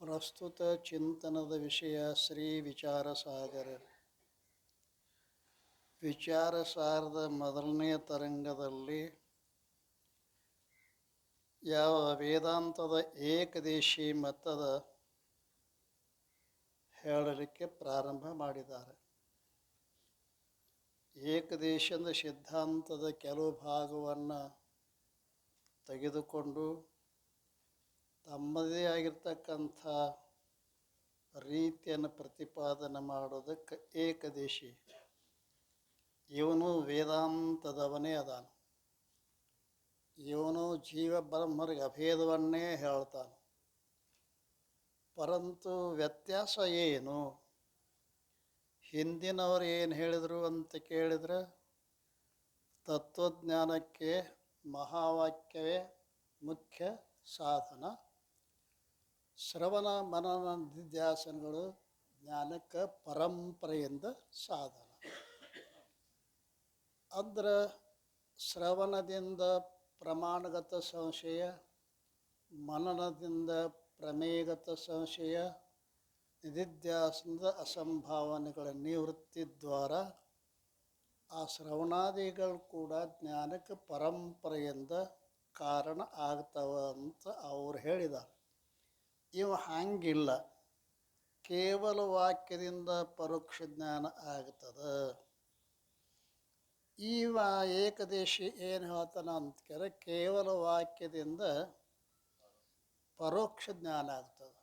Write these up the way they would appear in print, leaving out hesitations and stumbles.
ಪ್ರಸ್ತುತ ಚಿಂತನದ ವಿಷಯ ಶ್ರೀ ವಿಚಾರಸಾಗರ. ವಿಚಾರಸಾರದ ಮೊದಲನೆಯ ತರಂಗದಲ್ಲಿ ಯಾವ ವೇದಾಂತದ ಏಕದೇಶಿ ಮತದ ಹೇಳಲಿಕ್ಕೆ ಪ್ರಾರಂಭ ಮಾಡಿದ್ದಾರೆ. ಏಕದೇಶದ ಸಿದ್ಧಾಂತದ ಕೆಲವು ಭಾಗವನ್ನು ತೆಗೆದುಕೊಂಡು ತಮ್ಮದೇ ಆಗಿರ್ತಕ್ಕಂಥ ರೀತಿಯನ್ನು ಪ್ರತಿಪಾದನೆ ಮಾಡೋದಕ್ಕೆ ಏಕದೇಶಿ. ಇವನು ವೇದಾಂತದವನೇ ಅದಾನ. ಇವನು ಜೀವ ಬ್ರಹ್ಮರಿಗೆ ಅಭೇದವನ್ನೇ ಹೇಳ್ತಾನೆ. ಪರಂತು ವ್ಯತ್ಯಾಸ ಏನು? ಹಿಂದಿನವರು ಏನು ಹೇಳಿದರು ಅಂತ ಕೇಳಿದರೆ, ತತ್ವಜ್ಞಾನಕ್ಕೆ ಮಹಾವಾಕ್ಯವೇ ಮುಖ್ಯ ಸಾಧನ, ಶ್ರವಣ ಮನನ ನಿಧ್ಯಾಸನಗಳು ಜ್ಞಾನಕ್ಕೆ ಪರಂಪರೆಯಿಂದ ಸಾಧನ. ಅಂದ್ರೆ ಶ್ರವಣದಿಂದ ಪ್ರಮಾಣಗತ ಸಂಶಯ, ಮನನದಿಂದ ಪ್ರಮೇಯಗತ ಸಂಶಯ, ನಿಧಿಧ್ಯಾಸನದ ಅಸಂಭಾವನೆಗಳ ನಿವೃತ್ತಿ ದ್ವಾರ ಆ ಶ್ರವಣಾದಿಗಳು ಕೂಡ ಜ್ಞಾನಕ್ಕೆ ಪರಂಪರೆಯಿಂದ ಕಾರಣ ಆಗ್ತವ ಅಂತ ಅವ್ರು ಹೇಳಿದ್ದಾರೆ. ಇವು ಹಾಗಿಲ್ಲ, ಕೇವಲ ವಾಕ್ಯದಿಂದ ಪರೋಕ್ಷ ಜ್ಞಾನ ಆಗ್ತದೆ. ಇವ ಏಕದೇಶಿ ಏನು ಹೇಳ್ತಾನ ಅಂತ ಕೇಳಿದ್ರೆ, ಕೇವಲ ವಾಕ್ಯದಿಂದ ಪರೋಕ್ಷ ಜ್ಞಾನ ಆಗ್ತದೆ.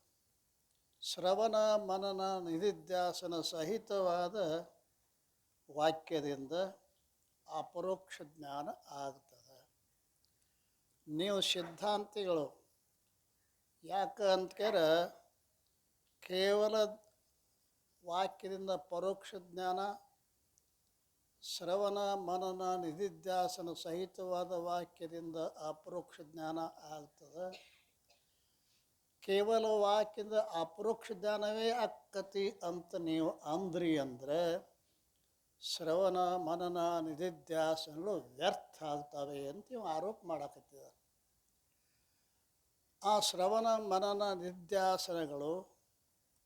ಶ್ರವಣ ಮನನ ನಿಧಿಧ್ಯಾಸನ ಸಹಿತವಾದ ವಾಕ್ಯದಿಂದ ಅಪರೋಕ್ಷ ಜ್ಞಾನ ಆಗ್ತದೆ. ನೀವು ಸಿದ್ಧಾಂತಿಗಳು ಯಾಕೆ ಅಂದ್ಕರ ಕೇವಲ ವಾಕ್ಯದಿಂದ ಪರೋಕ್ಷ ಜ್ಞಾನ, ಶ್ರವಣ ಮನನ ನಿಧಿಧ್ಯಾಸನ ಸಹಿತವಾದ ವಾಕ್ಯದಿಂದ ಅಪರೋಕ್ಷ ಜ್ಞಾನ ಆಗ್ತದೆ. ಕೇವಲ ವಾಕ್ಯದಿಂದ ಅಪರೋಕ್ಷ ಜ್ಞಾನವೇ ಆಕ್ಕತಿ ಅಂತ ನೀವು ಅಂದ್ರಿ ಅಂದರೆ ಶ್ರವಣ ಮನನ ನಿಧಿಧ್ಯಾಸನಗಳು ವ್ಯರ್ಥ ಆಗ್ತವೆ ಅಂತ ನೀವು ಆರೋಪ ಮಾಡಕತ್ತಿದ್ದಾರೆ. ಆ ಶ್ರವಣ ಮನನ ನಿಧ್ಯಾಸನಗಳು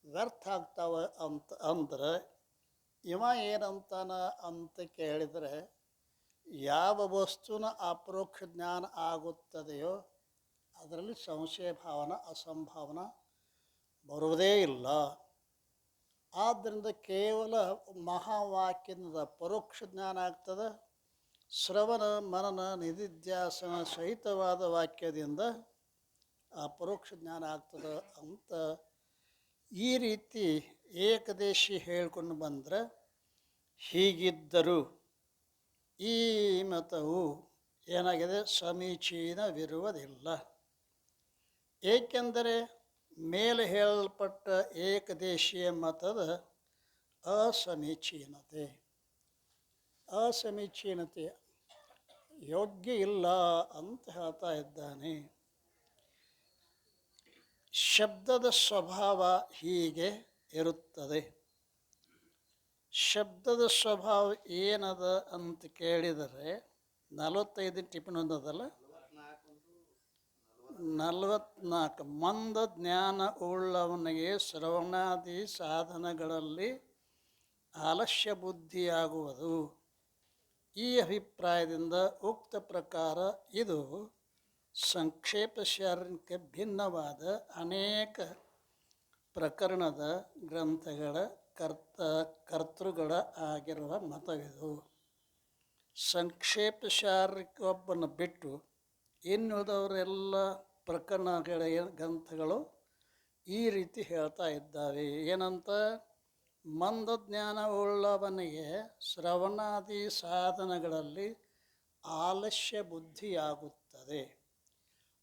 ವ್ಯರ್ಥ ಆಗ್ತಾವೆ ಅಂತ ಅಂದ್ರೆ ಇವ ಏನಂತಾನ ಅಂತ ಕೇಳಿದರೆ, ಯಾವ ವಸ್ತುನ ಅಪರೋಕ್ಷ ಜ್ಞಾನ ಆಗುತ್ತದೆಯೋ ಅದರಲ್ಲಿ ಸಂಶಯ ಭಾವನ ಅಸಂಭಾವನ ಬರುವುದೇ ಇಲ್ಲ. ಆದ್ದರಿಂದ ಕೇವಲ ಮಹಾವಾಕ್ಯದಿಂದ ಪರೋಕ್ಷ ಜ್ಞಾನ ಆಗ್ತದೆ, ಶ್ರವಣ ಮನನ ನಿಧಿಧ್ಯಾಸನ ಸಹಿತವಾದ ವಾಕ್ಯದಿಂದ ಅಪರೋಕ್ಷ ಜ್ಞಾನ ಆಗ್ತದೆ ಅಂತ ಈ ರೀತಿ ಏಕದೇಶಿ ಹೇಳ್ಕೊಂಡು ಬಂದರೆ, ಹೀಗಿದ್ದರೂ ಈ ಮತವು ಏನಾಗಿದೆ, ಸಮೀಚೀನವಿರುವುದಿಲ್ಲ. ಏಕೆಂದರೆ ಮೇಲೆ ಹೇಳಲ್ಪಟ್ಟ ಏಕದೇಶೀಯ ಮತದ ಅಸಮೀಚೀನತೆ ಯೋಗ್ಯ ಇಲ್ಲ ಅಂತ ಹೇಳ್ತಾ ಇದ್ದಾನೆ. ಶಬ್ದದ ಸ್ವಭಾವ ಹೀಗೆ ಇರುತ್ತದೆ. ಶಬ್ದದ ಸ್ವಭಾವ ಏನದ ಅಂತ ಕೇಳಿದರೆ 45 ಟಿಪ್ಪಣಿ ಒಂದದಲ್ಲ, 44 ಮಂದ ಜ್ಞಾನ ಉಳ್ಳವನಿಗೆ ಶ್ರವಣಾದಿ ಸಾಧನಗಳಲ್ಲಿ ಆಲಸ್ಯ ಬುದ್ಧಿಯಾಗುವುದು. ಈ ಅಭಿಪ್ರಾಯದಿಂದ ಉಕ್ತ ಪ್ರಕಾರ ಇದು ಸಂಕ್ಷೇಪ ಶಾರೀರಿಕ ಭಿನ್ನವಾದ ಅನೇಕ ಪ್ರಕರಣದ ಗ್ರಂಥಗಳ ಕರ್ತೃಗಳ ಆಗಿರುವ ಮತವಿದು. ಸಂಕ್ಷೇಪ ಶಾರೀರಿಕ ಒಬ್ಬನ ಬಿಟ್ಟು ಇನ್ನುಳಿದವರೆಲ್ಲ ಪ್ರಕರಣಗಳ ಗ್ರಂಥಗಳು ಈ ರೀತಿ ಹೇಳ್ತಾ ಇದ್ದಾವೆ. ಏನಂತ, ಮಂದ ಜ್ಞಾನ ಉಳ್ಳವನಿಗೆ ಶ್ರವಣಾದಿ ಸಾಧನಗಳಲ್ಲಿ ಆಲಸ್ಯ ಬುದ್ಧಿಯಾಗುತ್ತದೆ.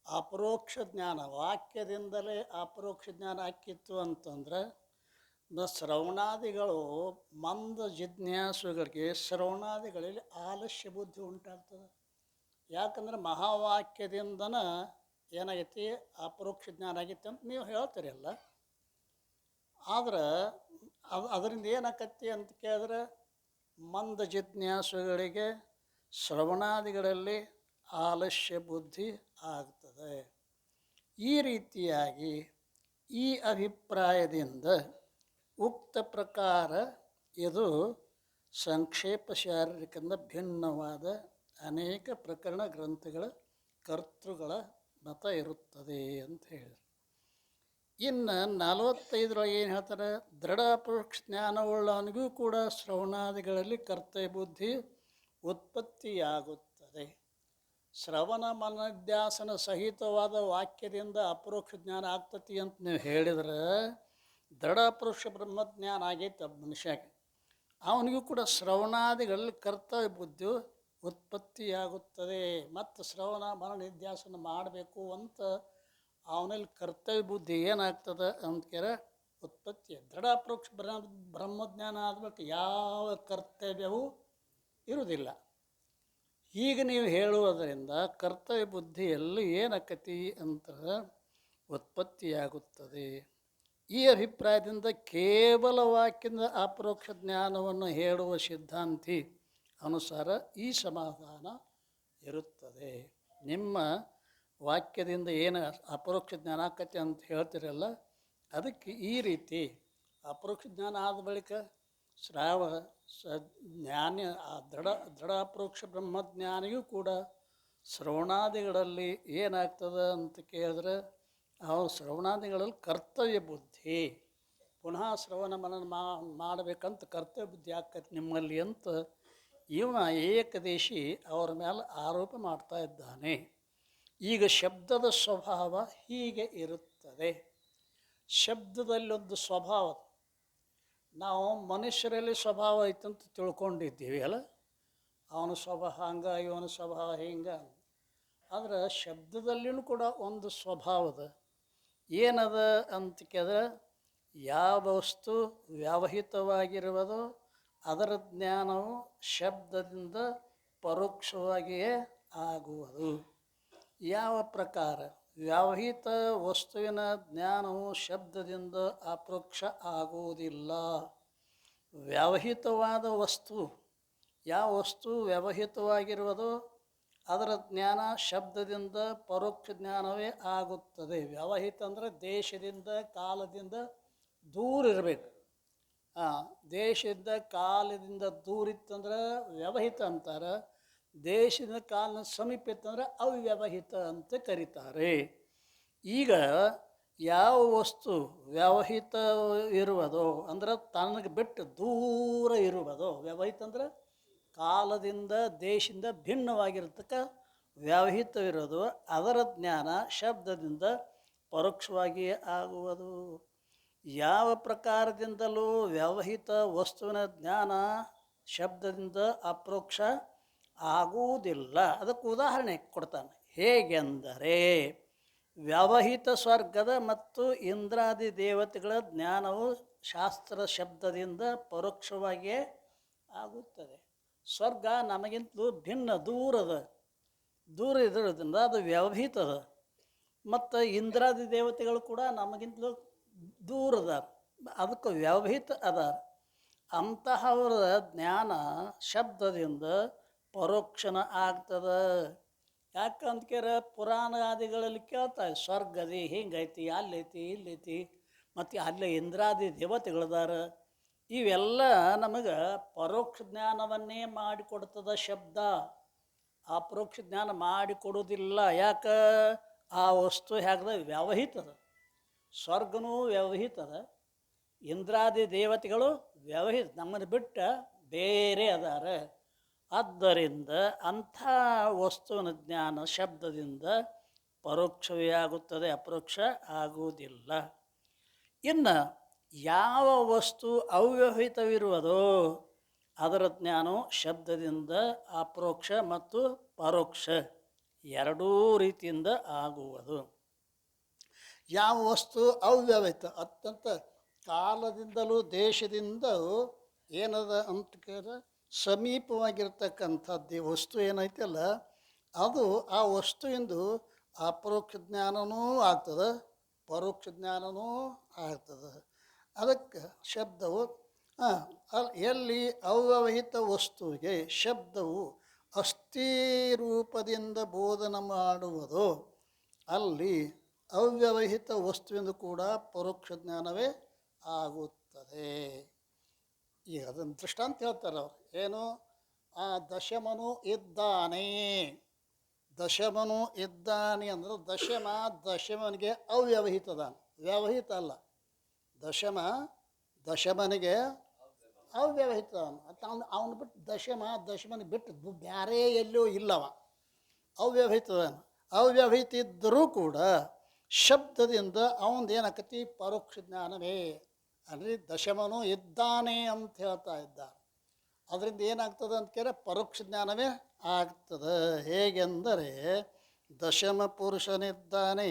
ಅಪರೋಕ್ಷ ಜ್ಞಾನ ವಾಕ್ಯದಿಂದಲೇ ಅಪರೋಕ್ಷ ಜ್ಞಾನ ಆಕ್ಕಿತ್ತು ಅಂತಂದ್ರೆ ಶ್ರವಣಾದಿಗಳು ಮಂದ ಜಿಜ್ಞಾಸುಗಳಿಗೆ ಶ್ರವಣಾದಿಗಳಲ್ಲಿ ಆಲಸ್ಯ ಬುದ್ಧಿ ಉಂಟಾಗ್ತದೆ. ಯಾಕಂದ್ರೆ ಮಹಾವಾಕ್ಯದಿಂದನ ಏನಾಗೈತಿ, ಅಪರೋಕ್ಷ ಜ್ಞಾನ ಆಗೈತಿ ಅಂತ ನೀವು ಹೇಳ್ತೀರಲ್ಲ. ಆದ್ರೆ ಅದರಿಂದ ಏನಾಕತಿ ಅಂತ ಕೇಳಿದ್ರೆ, ಮಂದ ಜಿಜ್ಞಾಸುಗಳಿಗೆ ಶ್ರವಣಾದಿಗಳಲ್ಲಿ ಆಲಸ್ಯ ಬುದ್ಧಿ ಆಗ್ತದೆ. ಈ ರೀತಿಯಾಗಿ ಈ ಅಭಿಪ್ರಾಯದಿಂದ ಉಕ್ತ ಪ್ರಕಾರ ಇದು ಸಂಕ್ಷೇಪ ಶಾರೀರಿಕದಿಂದ ಭಿನ್ನವಾದ ಅನೇಕ ಪ್ರಕರಣ ಗ್ರಂಥಗಳ ಕರ್ತೃಗಳ ಮತ ಇರುತ್ತದೆ ಅಂತ ಹೇಳಿದರು. ಇನ್ನು 45ರೊಳಗೆ ಏನು ಹೇಳ್ತಾರೆ, ದೃಢ ಅಪರೋಕ್ಷ ಜ್ಞಾನವುಳ್ಳವನಿಗೂ ಕೂಡ ಶ್ರವಣಾದಿಗಳಲ್ಲಿ ಕರ್ತವ್ಯ ಬುದ್ಧಿ ಉತ್ಪತ್ತಿಯಾಗುತ್ತದೆ. ಶ್ರವಣ ಮನಧ್ಯಾಸನ ಸಹಿತವಾದ ವಾಕ್ಯದಿಂದ ಅಪರೋಕ್ಷ ಜ್ಞಾನ ಆಗ್ತತಿ ಅಂತ ನೀವು ಹೇಳಿದ್ರೆ ದೃಢ ಅಪರೋಕ್ಷ ಬ್ರಹ್ಮಜ್ಞಾನ ಆಗೈತೆ ಮನುಷ್ಯಗೆ. ಅವನಿಗೂ ಕೂಡ ಶ್ರವಣಾದಿಗಳಲ್ಲಿ ಕರ್ತವ್ಯ ಬುದ್ಧಿ ಉತ್ಪತ್ತಿಯಾಗುತ್ತದೆ. ಮತ್ತು ಶ್ರವಣ ಮನನಿಧ್ಯಾಸನ ಮಾಡಬೇಕು ಅಂತ ಅವನಲ್ಲಿ ಕರ್ತವ್ಯ ಬುದ್ಧಿ ಏನಾಗ್ತದೆ ಅಂದ್ಕೇರ ಉತ್ಪತ್ತಿ. ದೃಢ ಅಪರೋಕ್ಷ ಬ್ರಹ್ಮಜ್ಞಾನ ಆದ್ಮೇಲೆ ಯಾವ ಕರ್ತವ್ಯವೂ ಇರುವುದಿಲ್ಲ. ಈಗ ನೀವು ಹೇಳುವುದರಿಂದ ಕರ್ತವ್ಯ ಬುದ್ಧಿಯಲ್ಲಿ ಏನಾಕತಿ ಅಂತ ಉತ್ಪತ್ತಿಯಾಗುತ್ತದೆ. ಈ ಅಭಿಪ್ರಾಯದಿಂದ ಕೇವಲ ವಾಕ್ಯದ ಅಪರೋಕ್ಷ ಜ್ಞಾನವನ್ನು ಹೇಳುವ ಸಿದ್ಧಾಂತಿ ಅನುಸಾರ ಈ ಸಮಾಧಾನ ಇರುತ್ತದೆ. ನಿಮ್ಮ ವಾಕ್ಯದಿಂದ ಏನು ಅಪರೋಕ್ಷ ಜ್ಞಾನ ಆಕತಿ ಅಂತ ಹೇಳ್ತಿರಲ್ಲ, ಅದಕ್ಕೆ ಈ ರೀತಿ ಅಪರೋಕ್ಷ ಜ್ಞಾನ ಆದ ಬಳಿಕ ಜ್ಞಾನ ದೃಢ ಅಪರೋಕ್ಷ ಬ್ರಹ್ಮಜ್ಞಾನಿಗೂ ಕೂಡ ಶ್ರವಣಾದಿಗಳಲ್ಲಿ ಏನಾಗ್ತದೆ ಅಂತ ಕೇಳಿದ್ರೆ ಅವ್ರ ಶ್ರವಣಾದಿಗಳಲ್ಲಿ ಕರ್ತವ್ಯ ಬುದ್ಧಿ ಪುನಃ ಶ್ರವಣ ಮನನ ಮಾಡಬೇಕಂತ ಕರ್ತವ್ಯ ಬುದ್ಧಿ ಆಕತಿ ನಿಮ್ಮಲ್ಲಿ ಅಂತ ಇವ ಏಕದೇಶಿ ಅವರ ಮೇಲೆ ಆರೋಪ ಮಾಡ್ತಾ ಇದ್ದಾನೆ. ಈಗ ಶಬ್ದದ ಸ್ವಭಾವ ಹೀಗೆ ಇರುತ್ತದೆ. ಶಬ್ದದಲ್ಲೊಂದು ಸ್ವಭಾವ, ನಾವು ಮನುಷ್ಯರಲ್ಲಿ ಸ್ವಭಾವ ಐತಂತ ತಿಳ್ಕೊಂಡಿದ್ದೀವಿ ಅಲ್ಲ, ಅವನ ಸ್ವಭಾವ ಹಂಗೆ, ಇವನ ಸ್ವಭಾವ ಹಿಂಗೆ. ಆದರೆ ಶಬ್ದದಲ್ಲಿಯೂ ಕೂಡ ಒಂದು ಸ್ವಭಾವದ ಏನದ ಅಂತ ಕೇಳಿದ್ರೆ, ಯಾವ ವಸ್ತು ವ್ಯವಹಿತವಾಗಿರುವುದೋ ಅದರ ಜ್ಞಾನವು ಶಬ್ದದಿಂದ ಪರೋಕ್ಷವಾಗಿಯೇ ಆಗುವುದು. ಯಾವ ಪ್ರಕಾರ ವ್ಯವಹಿತ ವಸ್ತುವಿನ ಜ್ಞಾನವು ಶಬ್ದದಿಂದ ಅಪರೋಕ್ಷ ಆಗುವುದಿಲ್ಲ. ವ್ಯವಹಿತವಾದ ವಸ್ತು, ಯಾವ ವಸ್ತು ವ್ಯವಹಿತವಾಗಿರುವುದೋ ಅದರ ಜ್ಞಾನ ಶಬ್ದದಿಂದ ಪರೋಕ್ಷ ಜ್ಞಾನವೇ ಆಗುತ್ತದೆ. ವ್ಯವಹಿತ ಅಂದರೆ ದೇಶದಿಂದ ಕಾಲದಿಂದ ದೂರ ಇರಬೇಕು. ದೇಶದಿಂದ ಕಾಲದಿಂದ ದೂರ ಇತ್ತಂದ್ರೆ ವ್ಯವಹಿತ ಅಂತಾರೆ, ದೇಶದ ಕಾಲನ ಸಮೀಪ ಇತ್ತಂದ್ರೆ ಅವ್ಯವಹಿತ ಅಂತ ಕರೀತಾರೆ. ಈಗ ಯಾವ ವಸ್ತು ವ್ಯವಹಿತ ಇರುವುದೋ ಅಂದ್ರೆ ತನಗೆ ಬಿಟ್ಟು ದೂರ ಇರುವುದೋ, ವ್ಯವಹಿತ ಅಂದ್ರೆ ಕಾಲದಿಂದ ದೇಶದಿಂದ ಭಿನ್ನವಾಗಿರತಕ್ಕ ವ್ಯವಹಿತವಿರೋದು, ಅದರ ಜ್ಞಾನ ಶಬ್ದದಿಂದ ಪರೋಕ್ಷವಾಗಿಯೇ ಆಗುವುದು. ಯಾವ ಪ್ರಕಾರದಿಂದಲೂ ವ್ಯವಹಿತ ವಸ್ತುವಿನ ಜ್ಞಾನ ಶಬ್ದದಿಂದ ಅಪರೋಕ್ಷ ಆಗುವುದಿಲ್ಲ. ಅದಕ್ಕೆ ಉದಾಹರಣೆ ಕೊಡ್ತಾನೆ. ಹೇಗೆಂದರೆ, ವ್ಯವಹಿತ ಸ್ವರ್ಗದ ಮತ್ತು ಇಂದ್ರಾದಿ ದೇವತೆಗಳ ಜ್ಞಾನವು ಶಾಸ್ತ್ರ ಶಬ್ದದಿಂದ ಪರೋಕ್ಷವಾಗಿಯೇ ಆಗುತ್ತದೆ. ಸ್ವರ್ಗ ನಮಗಿಂತಲೂ ಭಿನ್ನ ದೂರ ಇರೋದ್ರಿಂದ ಅದು ವ್ಯವಹಿತದ. ಮತ್ತು ಇಂದ್ರಾದಿ ದೇವತೆಗಳು ಕೂಡ ನಮಗಿಂತಲೂ ದೂರದ, ಅದಕ್ಕೆ ವ್ಯವಹಿತ ಅದ. ಅಂತಹವರ ಜ್ಞಾನ ಶಬ್ದದಿಂದ ಪರೋಕ್ಷಣ ಆಗ್ತದೆ. ಯಾಕಂದ್ಕೇರ ಪುರಾಣಾದಿಗಳಲ್ಲಿ ಕೇಳ್ತಾರೆ, ಸ್ವರ್ಗದಿ ಹಿಂಗೈತಿ, ಅಲ್ಲೈತಿ, ಇಲ್ಲೈತಿ, ಮತ್ತು ಅಲ್ಲೇ ಇಂದ್ರಾದಿ ದೇವತೆಗಳದಾರ. ಇವೆಲ್ಲ ನಮಗೆ ಪರೋಕ್ಷ ಜ್ಞಾನವನ್ನೇ ಮಾಡಿಕೊಡ್ತದ ಶಬ್ದ. ಅಪರೋಕ್ಷ ಜ್ಞಾನ ಮಾಡಿಕೊಡೋದಿಲ್ಲ. ಯಾಕೆ? ಆ ವಸ್ತು ಹೇಗದ ವ್ಯವಹಿತದ. ಸ್ವರ್ಗನೂ ವ್ಯವಹಿತದ, ಇಂದ್ರಾದಿ ದೇವತೆಗಳು ವ್ಯವಹಿತ, ನಮ್ಮನ್ನು ಬಿಟ್ಟ ಬೇರೆ ಅದಾರ. ಆದ್ದರಿಂದ ಅಂಥ ವಸ್ತುವಿನ ಜ್ಞಾನ ಶಬ್ದದಿಂದ ಪರೋಕ್ಷವೇ ಆಗುತ್ತದೆ, ಅಪರೋಕ್ಷ ಆಗುವುದಿಲ್ಲ. ಇನ್ನು ಯಾವ ವಸ್ತು ಅವ್ಯವಹಿತವಿರುವುದೋ ಅದರ ಜ್ಞಾನವು ಶಬ್ದದಿಂದ ಅಪರೋಕ್ಷ ಮತ್ತು ಪರೋಕ್ಷ ಎರಡೂ ರೀತಿಯಿಂದ ಆಗುವುದು. ಯಾವ ವಸ್ತು ಅವ್ಯವಹಿತ, ಅತ್ಯಂತ ಕಾಲದಿಂದಲೂ ದೇಶದಿಂದಲೂ ಏನದ ಅಂತ ಕೇಳಿದ್ರೆ ಸಮೀಪವಾಗಿರ್ತಕ್ಕಂಥದ್ದು ವಸ್ತು ಏನೈತಲ್ಲ, ಅದು ಆ ವಸ್ತುವಿಂದು ಅಪರೋಕ್ಷ ಜ್ಞಾನವೂ ಆಗ್ತದೆ, ಪರೋಕ್ಷ ಜ್ಞಾನವೂ ಆಗ್ತದೆ. ಅದಕ್ಕೆ ಶಬ್ದವು ಎಲ್ಲಿ ಅವ್ಯವಹಿತ ವಸ್ತುವಿಗೆ ಶಬ್ದವು ಅಸ್ಥಿ ರೂಪದಿಂದ ಬೋಧನೆ ಮಾಡುವುದೋ ಅಲ್ಲಿ ಅವ್ಯವಹಿತ ವಸ್ತುವಿಂದ ಕೂಡ ಪರೋಕ್ಷ ಜ್ಞಾನವೇ ಆಗುತ್ತದೆ. ಈಗ ಅದನ್ನು ದೃಷ್ಟಾಂತ ಹೇಳ್ತಾರೆ ಅವರು. ಏನು? ಆ ದಶಮನು ಇದ್ದಾನೆ. ದಶಮನು ಇದ್ದಾನೆ ಅಂದ್ರೆ ದಶಮನಿಗೆ ಅವ್ಯವಹಿತದಾನ, ವ್ಯವಹಿತ ಅಲ್ಲ. ದಶಮನಿಗೆ ಅವ್ಯವಹಿತ. ಅವನು ಬಿಟ್ಟು ದಶಮನಿಗೆ ಬಿಟ್ಟು ಬೇರೆ ಎಲ್ಲೂ ಇಲ್ಲವ, ಅವ್ಯವಹಿತದಾನ. ಅವ್ಯವಹಿತ ಇದ್ದರೂ ಕೂಡ ಶಬ್ದದಿಂದ ಅವನದು ಏನಾಕತಿ? ಪರೋಕ್ಷ ಜ್ಞಾನವೇ. ಅಂದರೆ ದಶಮನು ಇದ್ದಾನೆ ಅಂತ ಹೇಳ್ತಾ ಇದ್ದಾರೆ. ಅದರಿಂದ ಏನಾಗ್ತದೆ ಅಂತ ಕೇಳಿದ್ರೆ ಪರೋಕ್ಷ ಜ್ಞಾನವೇ ಆಗ್ತದೆ. ಹೇಗೆಂದರೆ ದಶಮ ಪುರುಷನಿದ್ದಾನೆ,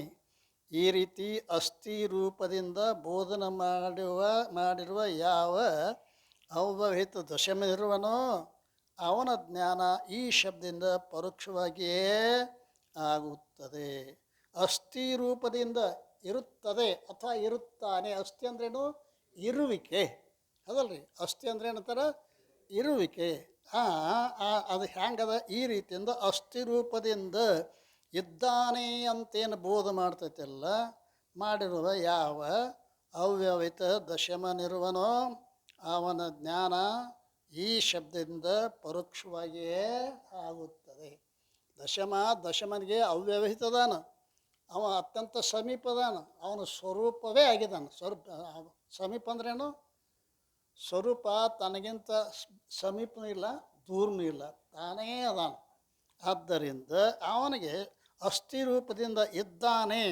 ಈ ರೀತಿ ಅಸ್ಥಿ ರೂಪದಿಂದ ಬೋಧನೆ ಮಾಡಿರುವ ಯಾವ ಅವ್ಯವಹಿತ ದಶಮನಿರುವನೋ ಅವನ ಜ್ಞಾನ ಈ ಶಬ್ದದಿಂದ ಪರೋಕ್ಷವಾಗಿಯೇ ಆಗುತ್ತದೆ. ಅಸ್ಥಿ ರೂಪದಿಂದ ಇರುತ್ತದೆ ಅಥವಾ ಇರುತ್ತಾನೆ. ಅಸ್ಥಿ ಅಂದ್ರೇನು? ಇರುವಿಕೆ. ಅದಲ್ರಿ, ಅಸ್ಥಿ ಅಂದ್ರೆ ಏನಂತಾರೆ? ಇರುವಿಕೆ. ಅದು ಹ್ಯಾಂಗದ? ಈ ರೀತಿಯಿಂದ ಅಸ್ಥಿ ರೂಪದಿಂದ ಇದ್ದಾನೆ ಅಂತೇನು ಬೋಧ ಮಾಡ್ತೈತಲ್ಲ, ಮಾಡಿರುವ ಯಾವ ಅವ್ಯವಹಿತ ದಶಮನಿರುವನೋ ಅವನ ಜ್ಞಾನ ಈ ಶಬ್ದದಿಂದ ಪರೋಕ್ಷವಾಗಿಯೇ ಆಗುತ್ತದೆ. ದಶಮನಿಗೆ ಅವ್ಯವಹಿತದಾನ, ಅವ ಅತ್ಯಂತ ಸಮೀಪದಾನ, ಅವನ ಸ್ವರೂಪವೇ ಆಗಿದ್ದಾನೆ. ಸಮೀಪ ಅಂದ್ರೇನು? ಸ್ವರೂಪ ತನಗಿಂತ ಸಮೀಪನೂ ಇಲ್ಲ, ದೂರನೂ ಇಲ್ಲ, ತಾನೇ ಅದಾನ. ಆದ್ದರಿಂದ ಅವನಿಗೆ ಅಸ್ಥಿ ರೂಪದಿಂದ ಇದ್ದಾನೆ.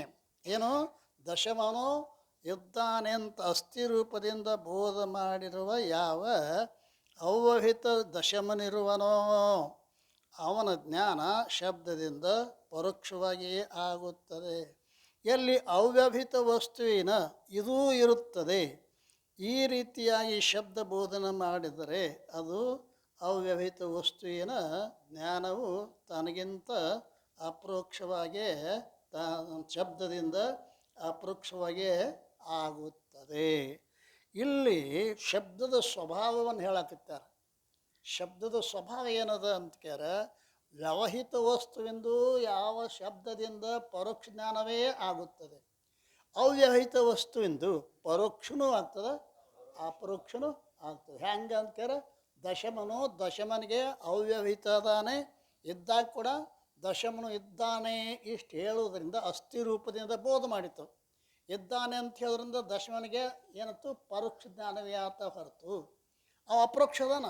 ಏನು? ದಶಮನು ಇದ್ದಾನೆ ಅಂತ ಅಸ್ಥಿ ರೂಪದಿಂದ ಬೋಧ ಮಾಡಿರುವ ಯಾವ ಅವ್ಯವಹಿತ ದಶಮನಿರುವನೋ ಅವನ ಜ್ಞಾನ ಶಬ್ದದಿಂದ ಪರೋಕ್ಷವಾಗಿಯೇ ಆಗುತ್ತದೆ. ಎಲ್ಲಿ ಅವ್ಯವಹಿತ ವಸ್ತುವಿನ ಇದೂ ಇರುತ್ತದೆ, ಈ ರೀತಿಯಾಗಿ ಶಬ್ದ ಬೋಧನೆ ಮಾಡಿದರೆ ಅದು ಅವ್ಯವಹಿತ ವಸ್ತುವಿನ ಜ್ಞಾನವು ತನಗಿಂತ ಅಪರೋಕ್ಷವಾಗಿಯೇ ಶಬ್ದದಿಂದ ಅಪರೋಕ್ಷವಾಗಿಯೇ ಆಗುತ್ತದೆ. ಇಲ್ಲಿ ಶಬ್ದದ ಸ್ವಭಾವವನ್ನು ಹೇಳಕತ್ತಾರೆ. ಶಬ್ದದ ಸ್ವಭಾವ ಏನದ ಅಂತ ಕೇಳ, ವ್ಯವಹಿತ ವಸ್ತುವೆಂದು ಯಾವ ಶಬ್ದದಿಂದ ಪರೋಕ್ಷ ಜ್ಞಾನವೇ ಆಗುತ್ತದೆ. ಅವ್ಯವಹಿತ ವಸ್ತುವೆಂದು ಪರೋಕ್ಷನೂ ಆಗ್ತದೆ, ಅಪರೋಕ್ಷನೂ ಆಗ್ತದೆ. ಹೆಂಗೆ ಅಂತ ಕೇಳ, ದಶಮನಿಗೆ ಅವ್ಯವಹಿತದಾನೆ ಇದ್ದಾಗ ಕೂಡ ದಶಮನು ಇದ್ದಾನೆ ಇಷ್ಟು ಹೇಳುವುದರಿಂದ ಅಸ್ಥಿ ರೂಪದಿಂದ ಬೋಧ ಮಾಡಿತು. ಇದ್ದಾನೆ ಅಂತ ಹೇಳೋದ್ರಿಂದ ದಶಮನಿಗೆ ಏನತ್ತು? ಪರೋಕ್ಷ ಜ್ಞಾನವೇ ಆತ ಹೊರತು ಅವ ಅಪರೋಕ್ಷದಾನ.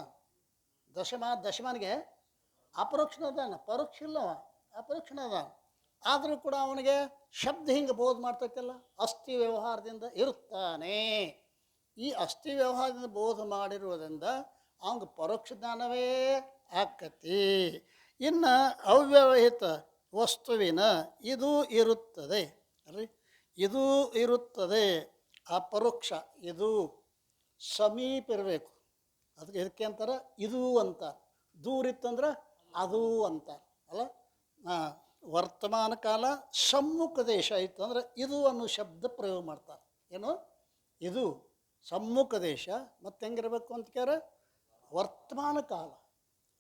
ದಶಮನಿಗೆ ಅಪರೋಕ್ಷನದಾನ, ಪರೋಕ್ಷ ಇಲ್ಲವ, ಅಪರೋಕ್ಷನದಾನ. ಆದರೂ ಕೂಡ ಅವನಿಗೆ ಶಬ್ದ ಹಿಂಗೆ ಬೋಧ ಮಾಡ್ತೈತಲ್ಲ, ಅಸ್ಥಿ ವ್ಯವಹಾರದಿಂದ ಇರುತ್ತಾನೆ. ಈ ಅಸ್ಥಿ ವ್ಯವಹಾರದಿಂದ ಬೋಧ ಮಾಡಿರುವುದರಿಂದ ಅವನಿಗೆ ಪರೋಕ್ಷ ಜ್ಞಾನವೇ ಆಕತಿ. ಇನ್ನು ಅವ್ಯವಹಿತ ವಸ್ತುವಿನ ಇದು ಇರುತ್ತದೆ ಅಲ್ರಿ, ಇದು ಇರುತ್ತದೆ, ಅಪರೋಕ್ಷ. ಇದು ಸಮೀಪ ಇರಬೇಕು, ಅದಕ್ಕೆ ಇದಕ್ಕೆ ಅಂತಾರೆ ಇದು ಅಂತ. ದೂರ ಇತ್ತಂದ್ರೆ ಅದು ಅಂತ ಅಲ್ಲ. ವರ್ತಮಾನ ಕಾಲ ಸಮ್ಮುಖ ದೇಶ ಇತ್ತಂದ್ರೆ ಇದು ಅನ್ನೋ ಶಬ್ದ ಪ್ರಯೋಗ ಮಾಡ್ತಾರೆ. ಏನು? ಇದು ಸಮ್ಮುಖ ದೇಶ. ಮತ್ತು ಹೆಂಗಿರ್ಬೇಕು ಅಂತ ಕೇಳ, ವರ್ತಮಾನ ಕಾಲ.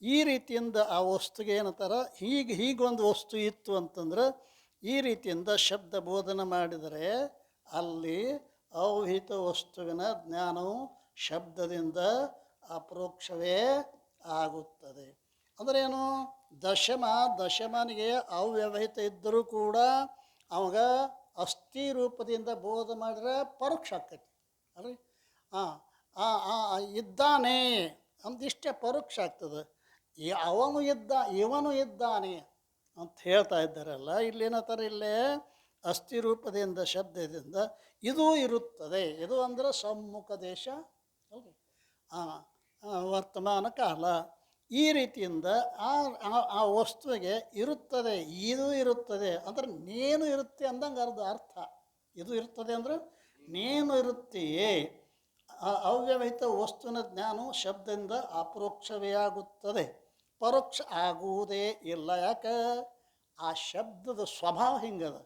ಈ ರೀತಿಯಿಂದ ಆ ವಸ್ತುಗೆ ಏನಂತಾರೆ, ಹೀಗೊಂದು ವಸ್ತು ಇತ್ತು ಅಂತಂದ್ರೆ ಈ ರೀತಿಯಿಂದ ಶಬ್ದ ಬೋಧನೆ ಮಾಡಿದರೆ ಅಲ್ಲಿ ಅವ್ಯವಹಿತ ವಸ್ತುವಿನ ಜ್ಞಾನವು ಶಬ್ದದಿಂದ ಅಪರೋಕ್ಷವೇ ಆಗುತ್ತದೆ. ಅಂದ್ರೇನು? ದಶಮನಿಗೆ ಅವ್ಯವಹಿತ ಇದ್ದರೂ ಕೂಡ ಅವಾಗ ಅಸ್ಥಿ ರೂಪದಿಂದ ಬೋಧ ಮಾಡಿದ್ರೆ ಪರೋಕ್ಷ ಆಕೈತಿ ಅಲ್ರಿ. ಇದ್ದಾನೆ ಅಂದಿಷ್ಟೇ ಪರೋಕ್ಷ ಆಗ್ತದೆ. ಇವನು ಇದ್ದಾನೆ ಅಂತ ಹೇಳ್ತಾ ಇದ್ದಾರಲ್ಲ, ಇಲ್ಲೇನತ್ತಾರೆ, ಇಲ್ಲೇ ಅಸ್ಥಿ ರೂಪದಿಂದ ಶಬ್ದದಿಂದ ಇದು ಇರುತ್ತದೆ. ಇದು ಅಂದ್ರೆ ಸಮ್ಮುಖ ದೇಶ ಅಲ್ರಿ, ವರ್ತಮಾನ ಕಾಲ. ಈ ರೀತಿಯಿಂದ ಆ ವಸ್ತುವಿಗೆ ಇರುತ್ತದೆ, ಇದು ಇರುತ್ತದೆ ಅಂದ್ರೆ ನೇನು ಇರುತ್ತೆ ಅಂದಂಗೆ ಅರ್ಥ. ಇದು ಇರ್ತದೆ ಅಂದ್ರೆ ನೇನು ಇರುತ್ತೆಯೇ. ಅವ್ಯವಹಿತ ವಸ್ತುವಿನ ಜ್ಞಾನವು ಶಬ್ದದಿಂದ ಅಪರೋಕ್ಷವೇ ಆಗುತ್ತದೆ, ಪರೋಕ್ಷ ಆಗುವುದೇ ಇಲ್ಲ. ಯಾಕೆ? ಆ ಶಬ್ದದ ಸ್ವಭಾವ ಹಿಂಗದ.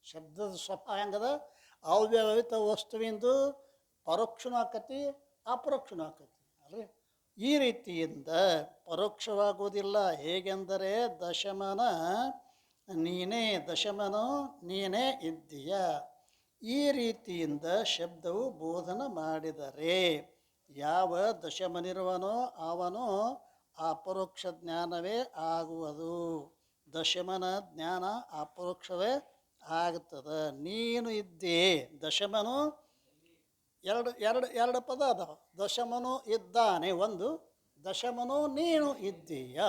ಶಬ್ದದ ಸ್ವಭಾವ ಹೆಂಗದ? ಅವ್ಯವಹಿತ ವಸ್ತುವಿಂದು ಪರೋಕ್ಷನೂ ಆಕತಿ, ಅಪರೋಕ್ಷನೂ ಆಕತಿ ಅಲ್ರಿ. ಈ ರೀತಿಯಿಂದ ಪರೋಕ್ಷವಾಗುವುದಿಲ್ಲ. ಹೇಗೆಂದರೆ ದಶಮನ ನೀನೇ ದಶಮನು ನೀನೇ ಇದ್ದೀಯ. ಈ ರೀತಿಯಿಂದ ಶಬ್ದವು ಬೋಧನ ಮಾಡಿದರೆ ಯಾವ ದಶಮನಿರುವನೋ ಅವನು ಅಪರೋಕ್ಷ ಜ್ಞಾನವೇ ಆಗುವುದು. ದಶಮನ ಜ್ಞಾನ ಅಪರೋಕ್ಷವೇ ಆಗ್ತದೆ. ನೀನು ಇದ್ದೇ ದಶಮನು ಎರಡು ಪದ ಅದಾವ. ದಶಮನು ಇದ್ದಾನೆ ಒಂದು, ದಶಮನು ನೀನು ಇದ್ದೀಯ.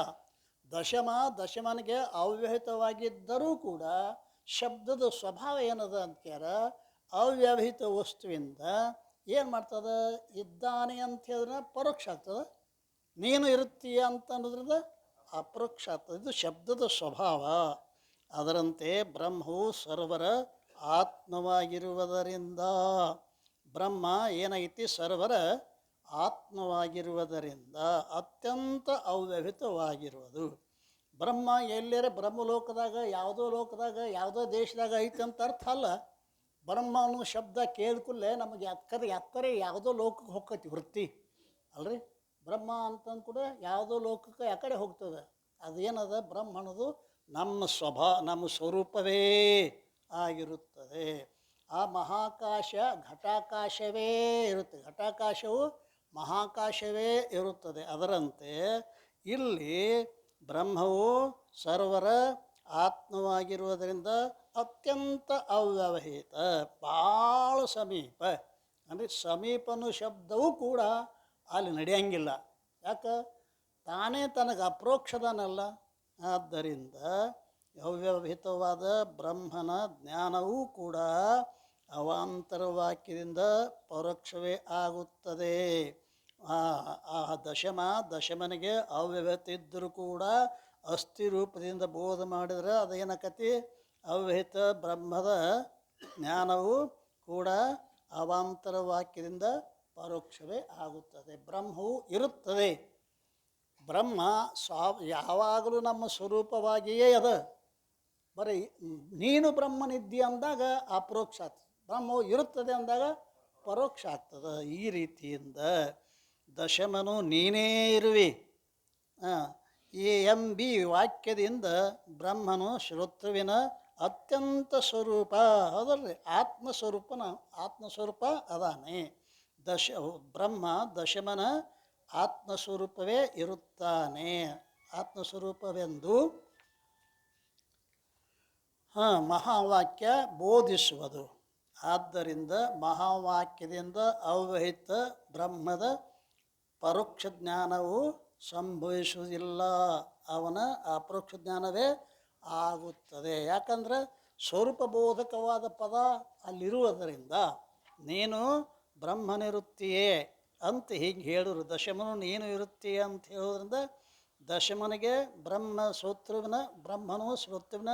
ದಶಮನಿಗೆ ಅವ್ಯವಹಿತವಾಗಿದ್ದರೂ ಕೂಡ ಶಬ್ದದ ಸ್ವಭಾವ ಏನದ ಅಂತ್ಯಾರ, ಅವ್ಯವಹಿತ ವಸ್ತುವಿಂದ ಏನು ಮಾಡ್ತದೆ, ಇದ್ದಾನೆ ಅಂತ ಹೇಳಿದ್ರೆ ಪರೋಕ್ಷ ಆಗ್ತದೆ. ನೀನು ಇರುತ್ತೀಯ ಅಂತ ಅನ್ನೋದ್ರಿಂದ ಅಪರೋಕ್ಷ ಆಗ್ತದೆ. ಇದು ಶಬ್ದದ ಸ್ವಭಾವ. ಅದರಂತೆ ಬ್ರಹ್ಮವು ಸರ್ವರ ಆತ್ಮವಾಗಿರುವುದರಿಂದ, ಬ್ರಹ್ಮ ಏನೈತಿ ಸರ್ವರ ಆತ್ಮವಾಗಿರುವುದರಿಂದ ಅತ್ಯಂತ ಅವ್ಯವಹಿತವಾಗಿರುವುದು. ಬ್ರಹ್ಮ ಎಲ್ಲರ ಬ್ರಹ್ಮಲೋಕದಾಗ ಯಾವುದೋ ಲೋಕದಾಗ ಯಾವುದೋ ದೇಶದಾಗ ಐತೆ ಅಂತ ಅರ್ಥ ಅಲ್ಲ. ಬ್ರಹ್ಮ ಅನ್ನೋ ಶಬ್ದ ಕೇಳ್ಕೂಡಲೇ ನಮಗೆ ಎತ್ತರ ಯಾವುದೋ ಲೋಕಕ್ಕೆ ಹೋಗ್ತೈತಿ ವೃತ್ತಿ ಅಲ್ರಿ. ಬ್ರಹ್ಮ ಅಂತಂದು ಕೂಡ ಯಾವುದೋ ಲೋಕಕ್ಕೆ ಆ ಕಡೆ ಹೋಗ್ತದೆ. ಅದೇನದ ಬ್ರಹ್ಮ ಅನ್ನೋದು ನಮ್ಮ ಸ್ವರೂಪವೇ ಆಗಿರುತ್ತದೆ. ಆ ಮಹಾಕಾಶ ಘಟಾಕಾಶವೇ ಇರುತ್ತೆ, ಘಟಾಕಾಶವು ಮಹಾಕಾಶವೇ ಇರುತ್ತದೆ. ಅದರಂತೆ ಇಲ್ಲಿ ಬ್ರಹ್ಮವು ಸರ್ವರ ಆತ್ಮವಾಗಿರುವುದರಿಂದ ಅತ್ಯಂತ ಅವ್ಯವಹಿತ, ಭಾಳ ಸಮೀಪ. ಅಂದರೆ ಸಮೀಪನು ಶಬ್ದವೂ ಕೂಡ ಅಲ್ಲಿ ನಡೆಯಂಗಿಲ್ಲ. ಯಾಕೆ, ತಾನೇ ತನಗೆ ಅಪರೋಕ್ಷದನಲ್ಲ. ಆದ್ದರಿಂದ ಅವ್ಯವಹಿತವಾದ ಬ್ರಹ್ಮನ ಜ್ಞಾನವೂ ಕೂಡ ಅವಾಂತರ ಪರೋಕ್ಷವೇ ಆಗುತ್ತದೆ. ಆ ದಶಮನಿಗೆ ಅವ್ಯವಹಿತ ಇದ್ದರೂ ಕೂಡ ಅಸ್ಥಿ ರೂಪದಿಂದ ಬೋಧ ಮಾಡಿದ್ರೆ ಅದೇನಕತಿ, ಅವ್ಯವಹಿತ ಬ್ರಹ್ಮದ ಜ್ಞಾನವು ಕೂಡ ಅವಾಂತರ ವಾಕ್ಯದಿಂದ ಪರೋಕ್ಷವೇ ಆಗುತ್ತದೆ. ಬ್ರಹ್ಮವು ಇರುತ್ತದೆ. ಬ್ರಹ್ಮ ಯಾವಾಗಲೂ ನಮ್ಮ ಸ್ವರೂಪವಾಗಿಯೇ ಅದ. ಬರೀ ನೀನು ಬ್ರಹ್ಮನಿದ್ದಿ ಅಂದಾಗ ಅಪರೋಕ್ಷ ಆಗ್ತದೆ, ಬ್ರಹ್ಮವು ಇರುತ್ತದೆ ಅಂದಾಗ ಪರೋಕ್ಷ ಆಗ್ತದೆ. ಈ ರೀತಿಯಿಂದ ದಶಮನು ನೀನೇ ಇರುವಿ. ಈ ಎಂಬಿ ವಾಕ್ಯದಿಂದ ಬ್ರಹ್ಮನು ಶ್ರೋತೃವಿನ ಅತ್ಯಂತ ಸ್ವರೂಪ ಹೌದಲ್ರಿ, ಆತ್ಮಸ್ವರೂಪ ಅದಾನೆ. ಬ್ರಹ್ಮ ದಶಮನ ಆತ್ಮಸ್ವರೂಪವೇ ಇರುತ್ತಾನೆ. ಆತ್ಮಸ್ವರೂಪವೆಂದು ಮಹಾವಾಕ್ಯ ಬೋಧಿಸುವುದು. ಆದ್ದರಿಂದ ಮಹಾವಾಕ್ಯದಿಂದ ಅವ್ಯವಹಿತ ಬ್ರಹ್ಮದ ಪರೋಕ್ಷ ಜ್ಞಾನವು ಸಂಭವಿಸುವುದಿಲ್ಲ, ಅವನ ಅಪರೋಕ್ಷ ಜ್ಞಾನವೇ ಆಗುತ್ತದೆ. ಯಾಕಂದ್ರೆ ಸ್ವರೂಪಬೋಧಕವಾದ ಪದ ಅಲ್ಲಿರುವುದರಿಂದ ನೀನು ಬ್ರಹ್ಮನಿರುತ್ತೀಯೇ ಅಂತ ಹೀಗೆ ಹೇಳಿದ್ರು. ದಶಮನು ನೀನು ಇರುತ್ತೀಯ ಅಂತ ಹೇಳೋದ್ರಿಂದ ದಶಮನಿಗೆ ಬ್ರಹ್ಮನು ಶ್ರೋತೃವಿನ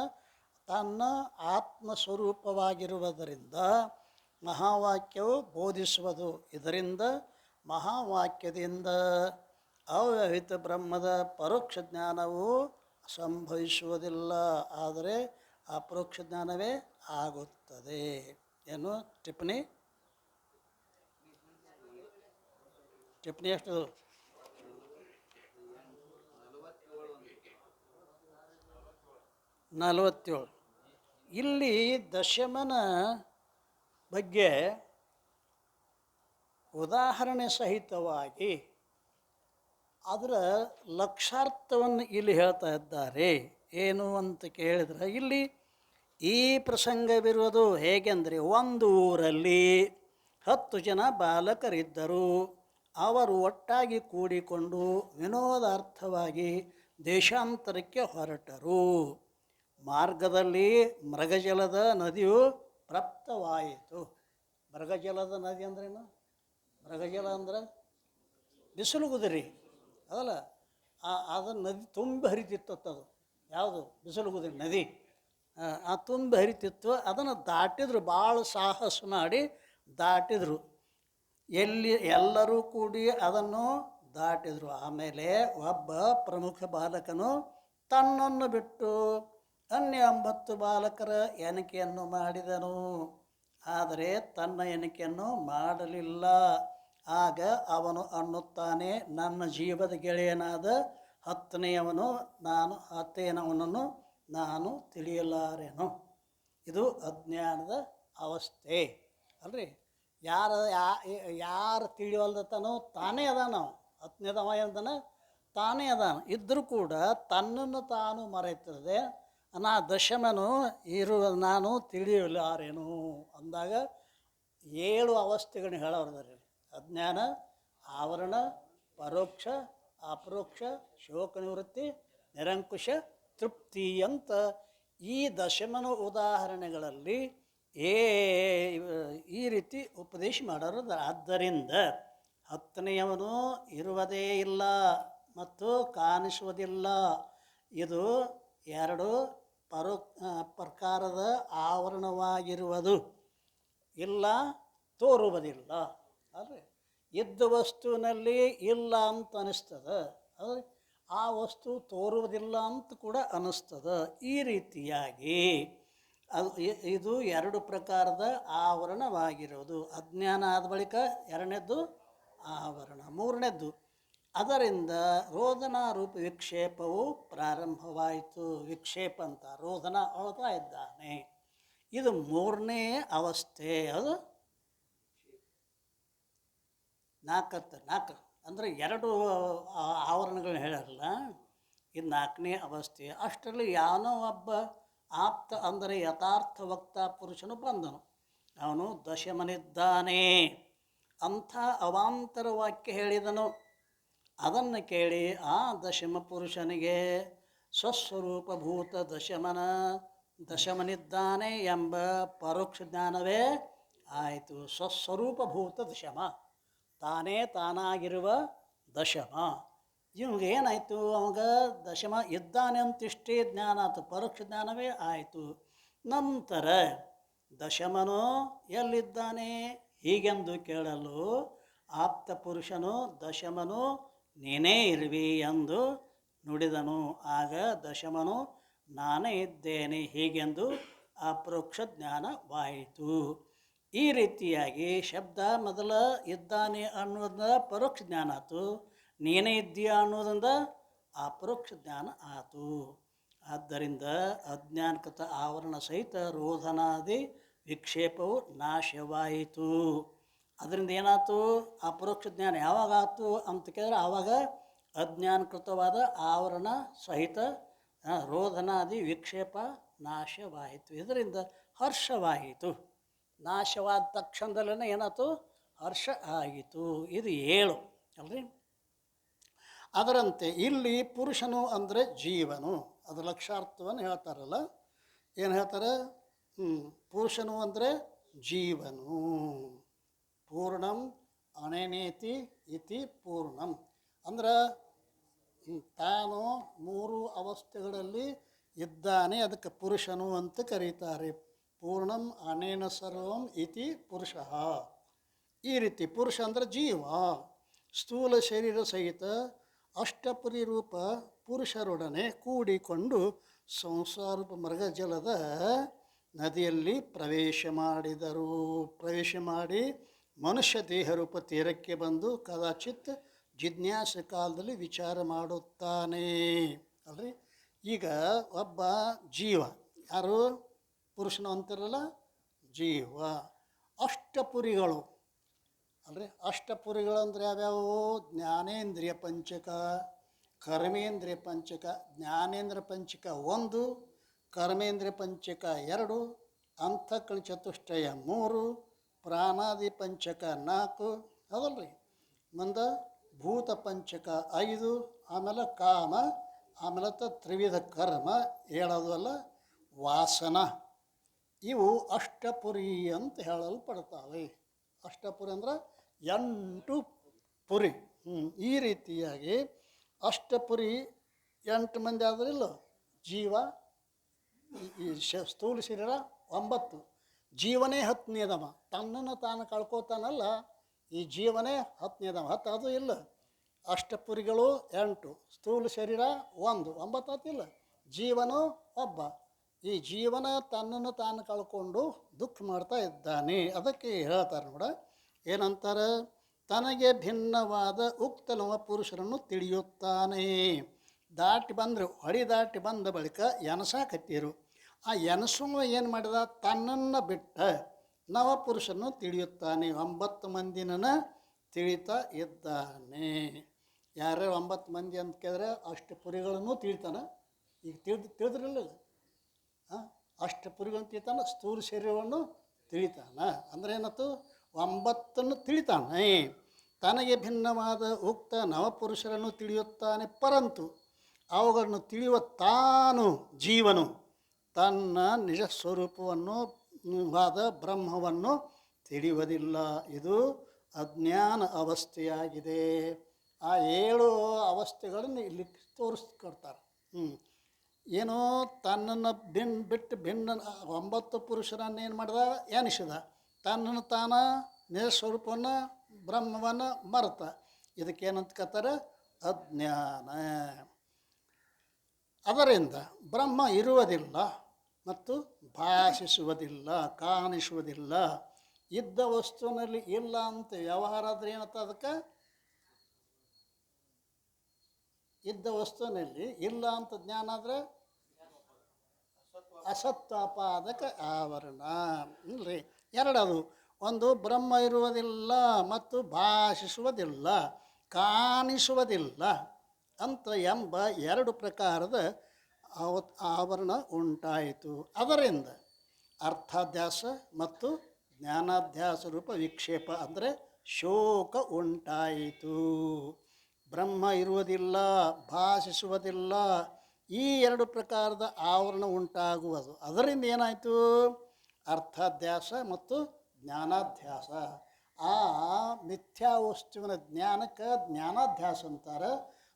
ತನ್ನ ಆತ್ಮಸ್ವರೂಪವಾಗಿರುವುದರಿಂದ ಮಹಾವಾಕ್ಯವು ಬೋಧಿಸುವುದು. ಇದರಿಂದ ಮಹಾವಾಕ್ಯದಿಂದ ಅವ್ಯವಹಿತ ಬ್ರಹ್ಮದ ಪರೋಕ್ಷ ಜ್ಞಾನವು ಸಂಭವಿಸುವುದಿಲ್ಲ, ಆದರೆ ಅಪರೋಕ್ಷ ಜ್ಞಾನವೇ ಆಗುತ್ತದೆ. ಏನು ಟಿಪ್ಪಣಿ ಎಷ್ಟು? 47. ಇಲ್ಲಿ ದಶಮನ ಬಗ್ಗೆ ಉದಾಹರಣೆ ಸಹಿತವಾಗಿ ಅದರ ಲಕ್ಷಾರ್ಥವನ್ನು ಇಲ್ಲಿ ಹೇಳ್ತಾ ಇದ್ದಾರೆ. ಏನು ಅಂತ ಕೇಳಿದ್ರೆ, ಇಲ್ಲಿ ಈ ಪ್ರಸಂಗವಿರುವುದು ಹೇಗೆಂದರೆ, ಒಂದು ಊರಲ್ಲಿ 10 ಜನ ಬಾಲಕರಿದ್ದರು. ಅವರು ಒಟ್ಟಾಗಿ ಕೂಡಿಕೊಂಡು ವಿನೋದಾರ್ಥವಾಗಿ ದೇಶಾಂತರಕ್ಕೆ ಹೊರಟರು. ಮಾರ್ಗದಲ್ಲಿ ಮೃಗಜಲದ ನದಿಯು ಪ್ರಾಪ್ತವಾಯಿತು. ಮೃಗಜಲದ ನದಿ ಅಂದ್ರೇನು? ಮೃಗಜಲ ಅಂದ್ರೆ ಬಿಸಿಲು ಕುದುರೆ ಅದಲ್ಲ, ಅದನ್ನು ನದಿ ತುಂಬಿ ಹರಿತಿತ್ತು. ಯಾವುದು? ಬಿಸಿಲು ಕುದುರೆ ನದಿ. ಆ ತುಂಬಿ ಹರಿತಿತ್ತು. ಅದನ್ನು ದಾಟಿದ್ರು, ಭಾಳ ಸಾಹಸ ಮಾಡಿ ದಾಟಿದ್ರು. ಎಲ್ಲರೂ ಕೂಡಿ ಅದನ್ನು ದಾಟಿದ್ರು. ಆಮೇಲೆ ಒಬ್ಬ ಪ್ರಮುಖ ಬಾಲಕನು ತನ್ನನ್ನು ಬಿಟ್ಟು ಅನ್ಯ 9 ಬಾಲಕರ ಎಣಿಕೆಯನ್ನು ಮಾಡಿದನು, ಆದರೆ ತನ್ನ ಎಣಿಕೆಯನ್ನು ಮಾಡಲಿಲ್ಲ. ಆಗ ಅವನು ಅನ್ನುತ್ತಾನೆ, ನನ್ನ ಜೀವದ ಗೆಳೆಯನಾದ 10ನೇಯವನನ್ನು ನಾನು ತಿಳಿಯಲಾರೆನು. ಇದು ಅಜ್ಞಾನದ ಅವಸ್ಥೆ ಅಲ್ರಿ. ಯಾರು ತಿಳಿವಲ್ದತನೋ ತಾನೇ ಅದ. ನಾವು ಅಜ್ಞಾನವ ಎಂದನ ತಾನೇ ಅದಾನ. ಇದ್ದರೂ ಕೂಡ ತನ್ನನ್ನು ತಾನು ಮರೆತಿರದೆ ದಶಮನು ನಾನು ತಿಳಿಯಲಾರೇನು ಅಂದಾಗ 7 ಅವಸ್ಥೆಗಳನ್ನ ಹೇಳೋರ್ದಾರೆ. ಅಜ್ಞಾನ, ಆವರಣ, ಪರೋಕ್ಷ, ಅಪರೋಕ್ಷ, ಶೋಕ ನಿವೃತ್ತಿ, ನಿರಂಕುಶ, ತೃಪ್ತಿ ಅಂತ ಈ ದಶಮನ ಉದಾಹರಣೆಗಳಲ್ಲಿ ಈ ರೀತಿ ಉಪದೇಶ ಮಾಡೋರು. ಆದ್ದರಿಂದ 10ನೆಯವನು ಇರುವುದೇ ಇಲ್ಲ ಮತ್ತು ಕಾಣಿಸುವುದಿಲ್ಲ. ಇದು 2 ಪ್ರಕಾರದ ಆವರಣವಾಗಿರುವುದು. ಇಲ್ಲ, ತೋರುವುದಿಲ್ಲ ಅಲ್ರಿ. ಇದ್ದ ವಸ್ತುವಿನಲ್ಲಿ ಇಲ್ಲ ಅಂತ ಅನಿಸ್ತದೆ, ಆದರೆ ಆ ವಸ್ತು ತೋರುವುದಿಲ್ಲ ಅಂತ ಕೂಡ ಅನ್ನಿಸ್ತದೆ. ಈ ರೀತಿಯಾಗಿ ಇದು 2 ಪ್ರಕಾರದ ಆವರಣವಾಗಿರೋದು. ಅಜ್ಞಾನ ಆದ ಬಳಿಕ 2ನೇದ್ದು ಆವರಣ, 3ನೇದ್ದು ಅದರಿಂದ ರೋದನ ರೂಪ ವಿಕ್ಷೇಪವು ಪ್ರಾರಂಭವಾಯಿತು. ವಿಕ್ಷೇಪ ಅಂತ ರೋದನ ಹೋಗ್ತಾ ಇದ್ದಾನೆ. ಇದು 3ನೇ ಅವಸ್ಥೆ. ಅದು 4 ಅಂದರೆ 2 ಆವರಣಗಳನ್ನ ಹೇಳಲ್ಲ. ಇದು 4ನೇ ಅವಸ್ಥೆ. ಅಷ್ಟರಲ್ಲಿ ಯಾವನೋ ಒಬ್ಬ ಆಪ್ತ ಅಂದರೆ ಯಥಾರ್ಥ ವಕ್ತ ಪುರುಷನು ಬಂದನು. ಅವನು ದಶಮನಿದ್ದಾನೆ ಅಂಥ ಅವಾಂತರ ವಾಕ್ಯ ಹೇಳಿದನು. ಅದನ್ನು ಕೇಳಿ ಆ ದಶಮ ಪುರುಷನಿಗೆ ಸ್ವಸ್ವರೂಪಭೂತ ದಶಮನಿದ್ದಾನೆ ಎಂಬ ಪರೋಕ್ಷ ಜ್ಞಾನವೇ ಆಯಿತು. ಸ್ವಸ್ವರೂಪಭೂತ ದಶಮ, ತಾನೇ ತಾನಾಗಿರುವ ದಶಮ. ಇವ್ಗೆ ಏನಾಯಿತು? ಅವಾಗ ದಶಮ ಇದ್ದಾನೆ ಅಂತಿಷ್ಟೇ ಜ್ಞಾನ ಆಯಿತು, ಪರೋಕ್ಷ ಜ್ಞಾನವೇ ಆಯಿತು. ನಂತರ ದಶಮನು ಎಲ್ಲಿದ್ದಾನೆ ಹೀಗೆಂದು ಕೇಳಲು ಆಪ್ತ ಪುರುಷನು ದಶಮನು ನೀನೇ ಇರುವಿ ಎಂದು ನುಡಿದನು. ಆಗ ದಶಮನು ನಾನೇ ಇದ್ದೇನೆ ಹೀಗೆಂದು ಅಪರೋಕ್ಷ ಜ್ಞಾನವಾಯಿತು. ಈ ರೀತಿಯಾಗಿ ಶಬ್ದ ಮೊದಲ ಇದ್ದಾನೆ ಅನ್ನೋದನ್ನ ಪರೋಕ್ಷ ಜ್ಞಾನ ಆಯಿತು, ನೀನೇ ಇದ್ದೀಯಾ ಅನ್ನೋದ್ರಿಂದ ಅಪರೋಕ್ಷ ಜ್ಞಾನ ಆಯಿತು. ಆದ್ದರಿಂದ ಅಜ್ಞಾನಕೃತ ಆವರಣ ಸಹಿತ ರೋಧನಾದಿ ವಿಕ್ಷೇಪವು ನಾಶವಾಯಿತು. ಅದರಿಂದ ಏನಾಯ್ತು? ಅಪರೋಕ್ಷ ಜ್ಞಾನ ಯಾವಾಗ ಆಯ್ತು ಅಂತ ಕೇಳಿದ್ರೆ ಆವಾಗ ಅಜ್ಞಾನಕೃತವಾದ ಆವರಣ ಸಹಿತ ರೋಧನಾದಿ ವಿಕ್ಷೇಪ ನಾಶವಾಯಿತು. ಇದರಿಂದ ಹರ್ಷವಾಯಿತು. ನಾಶವಾದ ತಕ್ಷಣದಲ್ಲೇ ಏನಾಯ್ತು? ಹರ್ಷ ಆಯಿತು. ಇದು 7 ಅಲ್ರಿ. ಅದರಂತೆ ಇಲ್ಲಿ ಪುರುಷನು ಅಂದರೆ ಜೀವನು. ಅದು ಲಕ್ಷಾರ್ಥವನ್ನು ಹೇಳ್ತಾರಲ್ಲ. ಏನು ಹೇಳ್ತಾರೆ? ಪುರುಷನು ಅಂದರೆ ಜೀವನು. ಪೂರ್ಣಂ ಅನೇನೇತಿ ಇತಿ ಪೂರ್ಣಂ ಅಂದ್ರೆ ತಾನು 3 ಅವಸ್ಥೆಗಳಲ್ಲಿ ಇದ್ದಾನೆ, ಅದಕ್ಕೆ ಪುರುಷನು ಅಂತ ಕರೀತಾರೆ. ಪೂರ್ಣಂ ಅನೇನ ಸರ್ವಂ ಇತಿ ಪುರುಷ. ಈ ರೀತಿ ಪುರುಷ ಅಂದರೆ ಜೀವ. ಸ್ಥೂಲ ಶರೀರ ಸಹಿತ ಅಷ್ಟಪುರಿ ರೂಪ ಪುರುಷರೊಡನೆ ಕೂಡಿಕೊಂಡು ಸಂಸಾರೂಪ ಮೃಗಜಲದ ನದಿಯಲ್ಲಿ ಪ್ರವೇಶ ಮಾಡಿ ಮನುಷ್ಯ ದೇಹ ರೂಪ ತೀರಕ್ಕೆ ಬಂದು ಕದಾಚಿತ್ ಜಿಜ್ಞಾಸ ಕಾಲದಲ್ಲಿ ವಿಚಾರ ಮಾಡುತ್ತಾನೆ ಅಲ್ರಿ. ಈಗ ಒಬ್ಬ ಜೀವ, ಯಾರು? ಪುರುಷನು ಅಂತಿರಲ್ಲ, ಜೀವ. ಅಷ್ಟಪುರಿಗಳು ಅಲ್ರಿ. ಅಷ್ಟಪುರಿಗಳು ಅಂದರೆ ಯಾವ್ಯಾವು? ಜ್ಞಾನೇಂದ್ರಿಯ ಪಂಚಕ, ಕರ್ಮೇಂದ್ರಿಯ ಪಂಚಕ. ಜ್ಞಾನೇಂದ್ರಿಯ ಪಂಚಕ 1, ಕರ್ಮೇಂದ್ರಿಯ ಪಂಚಕ 2, ಅಂತಃಕರಣ ಚತುಷ್ಟಯ 3, ಪ್ರಾಣಾದಿ ಪಂಚಕ 4 ಹೌದಲ್ರಿ. ಮುಂದೆ ಭೂತ ಪಂಚಕ 5, ಆಮೇಲೆ ಕಾಮ, ಆಮೇಲೆ ತ್ರಿವಿಧ ಕರ್ಮ ಹೇಳೋದು ಅಲ್ಲ, ವಾಸನ. ಇವು ಅಷ್ಟಪುರಿ ಅಂತ ಹೇಳಲ್ಪಡ್ತಾವೆ. ಅಷ್ಟಪುರಿ ಅಂದ್ರೆ 8 ಪುರಿ. ಈ ರೀತಿಯಾಗಿ ಅಷ್ಟಪುರಿ 8 ಮಂದಿ ಆದ್ರಿಲ್ಲ. ಜೀವ, ಈ ಸ್ಥೂಲ ಶರೀರ 9. ಜೀವನೇ 10ನೇದವ. ತನ್ನನ್ನು ತಾನು ಕಳ್ಕೋತಾನಲ್ಲ, ಈ ಜೀವನೇ 10ನೇದವ. 10 ಅದು ಇಲ್ಲ. ಅಷ್ಟಪುರಿಗಳು 8, ಸ್ಥೂಲ ಶರೀರ 1, 9 ಆತಿಲ್ಲ. ಜೀವನು ಒಬ್ಬ. ಈ ಜೀವನ ತನ್ನನ್ನು ತಾನು ಕಳ್ಕೊಂಡು ದುಃಖ ಮಾಡ್ತಾ ಇದ್ದಾನೆ. ಅದಕ್ಕೆ ಹೇಳ್ತಾರೆ ನೋಡ, ಏನಂತಾರೆ? ತನಗೆ ಭಿನ್ನವಾದ ಉಕ್ತನವ ಪುರುಷರನ್ನು ತಿಳಿಯುತ್ತಾನೆ. ದಾಟಿ ಬಂದರು. ಹೊಳಿ ದಾಟಿ ಬಂದ ಬಳಿಕ ಎನಸಾಕತ್ತೀರು. ಆ ಎನಸುವ ಏನು ಮಾಡಿದ, ತನ್ನನ್ನು ಬಿಟ್ಟ ನವಪುರುಷನು ತಿಳಿಯುತ್ತಾನೆ. 9 ಮಂದಿನ ತಿಳಿತಾ ಇದ್ದಾನೆ. ಯಾರ್ಯಾರು 9 ಮಂದಿ ಅಂತ ಕೇಳಿದ್ರೆ ಅಷ್ಟಪುರಿಗಳನ್ನು ತಿಳಿತಾನೆ. ಈಗ ತಿಳಿದ್ರಲ್ಲ, ಅಷ್ಟಪುರಿಗಳನ್ನು ತಿಳಿತಾನೆ, ಸ್ಥೂಲ ಶರೀರವನ್ನು ತಿಳಿತಾನೆ. ಅಂದ್ರೆ ಏನತ್ತು, 9 ತಿಳಿತಾನೆ. ತನಗೆ ಭಿನ್ನವಾದ ಉಕ್ತ ನವಪುರುಷರನ್ನು ತಿಳಿಯುತ್ತಾನೆ. ಪರಂತು ಅವುಗಳನ್ನು ತಿಳಿಯುವ ತಾನು ಜೀವನು ತನ್ನ ನಿಜ ಸ್ವರೂಪವನ್ನು ವಾದ ಬ್ರಹ್ಮವನ್ನು ತಿಳಿಯುವುದಿಲ್ಲ. ಇದು ಅಜ್ಞಾನ ಅವಸ್ಥೆಯಾಗಿದೆ. ಆ 7 ಅವಸ್ಥೆಗಳನ್ನು ಇಲ್ಲಿ ತೋರಿಸ್ಕೊಡ್ತಾರೆ. ಏನೋ ತನ್ನನ್ನು ಬಿಟ್ಟು ಭಿನ್ನ 9 ಪುರುಷರನ್ನು ಏನು ಮಾಡಿದ, ಎನಿಸಿದ. ತನ್ನನ್ನು ತಾನ ನಿಜ ಸ್ವರೂಪವನ್ನು ಬ್ರಹ್ಮವನ್ನು ಮರೆತ. ಇದಕ್ಕೇನಂತ ಕತ್ತಾರೆ, ಅಜ್ಞಾನ. ಅದರಿಂದ ಬ್ರಹ್ಮ ಇರುವುದಿಲ್ಲ ಮತ್ತು ಭಾಷಿಸುವುದಿಲ್ಲ, ಕಾಣಿಸುವುದಿಲ್ಲ. ಇದ್ದ ವಸ್ತುವಿನಲ್ಲಿ ಇಲ್ಲ ಅಂತ ವ್ಯವಹಾರ ಆದರೆ ಏನಂತ, ಅದಕ್ಕೆ ಇದ್ದ ವಸ್ತುವಿನಲ್ಲಿ ಇಲ್ಲ ಅಂತ ಜ್ಞಾನ ಆದರೆ ಅಸತ್ವಾಪಾದಕ ಆವರಣ. ಇಲ್ರಿ, ಎರಡದು. ಒಂದು ಬ್ರಹ್ಮ ಇರುವುದಿಲ್ಲ ಮತ್ತು ಭಾಷಿಸುವುದಿಲ್ಲ, ಕಾಣಿಸುವುದಿಲ್ಲ ಅಂತ ಎಂಬ 2 ಪ್ರಕಾರದ ಆವರಣ ಉಂಟಾಯಿತು. ಅದರಿಂದ ಅರ್ಥಾಧ್ಯಾಸ ಮತ್ತು ಜ್ಞಾನಾಧ್ಯಾಸ ರೂಪ ವಿಕ್ಷೇಪ ಅಂದರೆ ಶೋಕ ಉಂಟಾಯಿತು. ಬ್ರಹ್ಮ ಇರುವುದಿಲ್ಲ, ಭಾಷಿಸುವುದಿಲ್ಲ, ಈ 2 ಪ್ರಕಾರದ ಆವರಣ ಉಂಟಾಗುವುದು. ಅದರಿಂದ ಏನಾಯಿತು, ಅರ್ಥಾಧ್ಯಾಸ ಮತ್ತು ಜ್ಞಾನಾಧ್ಯಾಸ. ಆ ಮಿಥ್ಯಾವಸ್ತುವಿನ ಜ್ಞಾನಕ್ಕೆ ಜ್ಞಾನಾಧ್ಯಾಸ ಅಂತಾರೆ.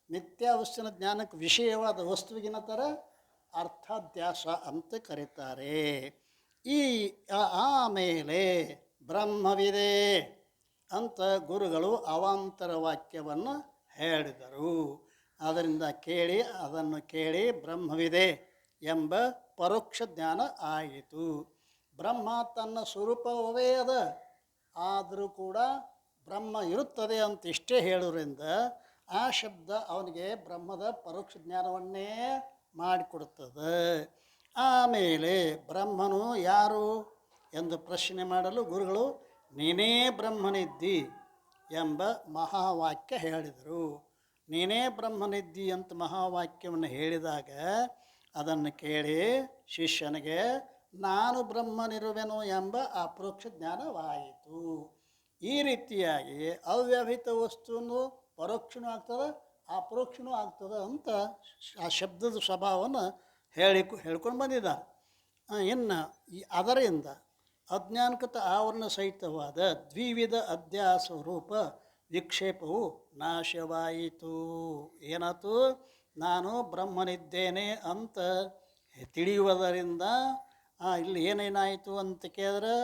ಮಿಥ್ಯಾವಸ್ತುವಿನ ಜ್ಞಾನಕ್ಕೆ ವಿಷಯವಾದ ವಸ್ತುವಿಗಿನತರ ಅರ್ಥಾಧ್ಯಾಸ ಅಂತ ಕರೀತಾರೆ. ಆಮೇಲೆ ಬ್ರಹ್ಮವಿದೆ ಅಂತ ಗುರುಗಳು ಅವಾಂತರ ವಾಕ್ಯವನ್ನು ಹೇಳಿದರು. ಅದರಿಂದ ಅದನ್ನು ಕೇಳಿ ಬ್ರಹ್ಮವಿದೆ ಎಂಬ ಪರೋಕ್ಷ ಜ್ಞಾನ ಆಯಿತು. ಬ್ರಹ್ಮ ತನ್ನ ಸ್ವರೂಪವೇ ಅದ, ಆದರೂ ಕೂಡ ಬ್ರಹ್ಮ ಇರುತ್ತದೆ ಅಂತ ಇಷ್ಟೇ ಹೇಳೋದ್ರಿಂದ ಆ ಶಬ್ದ ಅವನಿಗೆ ಬ್ರಹ್ಮದ ಪರೋಕ್ಷ ಜ್ಞಾನವನ್ನೇ ಮಾಡಿಕೊಡುತ್ತದೆ. ಆಮೇಲೆ ಬ್ರಹ್ಮನು ಯಾರು ಎಂದು ಪ್ರಶ್ನೆ ಮಾಡಲು ಗುರುಗಳು ನೀನೇ ಬ್ರಹ್ಮನಿದ್ದಿ ಎಂಬ ಮಹಾವಾಕ್ಯ ಹೇಳಿದರು. ನೀನೇ ಬ್ರಹ್ಮನಿದ್ದಿ ಅಂತ ಮಹಾವಾಕ್ಯವನ್ನು ಹೇಳಿದಾಗ ಅದನ್ನು ಕೇಳಿ ಶಿಷ್ಯನಿಗೆ ನಾನು ಬ್ರಹ್ಮನಿರುವೆನು ಎಂಬ ಅಪರೋಕ್ಷ ಜ್ಞಾನವಾಯಿತು. ಈ ರೀತಿಯಾಗಿ ಅವ್ಯವಹಿತ ವಸ್ತುವನ್ನು ಪರೋಕ್ಷನೂ ಆಗ್ತದೆ, ಅಪರೋಕ್ಷನೂ ಆಗ್ತದೆ ಅಂತ ಆ ಶಬ್ದದ ಸ್ವಭಾವವನ್ನು ಹೇಳ್ಕೊಂಡು ಬಂದಿದ್ದಾರೆ. ಇನ್ನು ಅದರಿಂದ ಅಜ್ಞಾನಕೃತ ಆವರಣ ಸಹಿತವಾದ ದ್ವಿವಿಧ ಅಧ್ಯಾಸ ರೂಪ ವಿಕ್ಷೇಪವು ನಾಶವಾಯಿತು. ಏನಾಯ್ತು, ನಾನು ಬ್ರಹ್ಮನಿದ್ದೇನೆ ಅಂತ ತಿಳಿಯುವುದರಿಂದ ಇಲ್ಲಿ ಏನೇನಾಯಿತು ಅಂತ ಕೇಳಿದ್ರೆ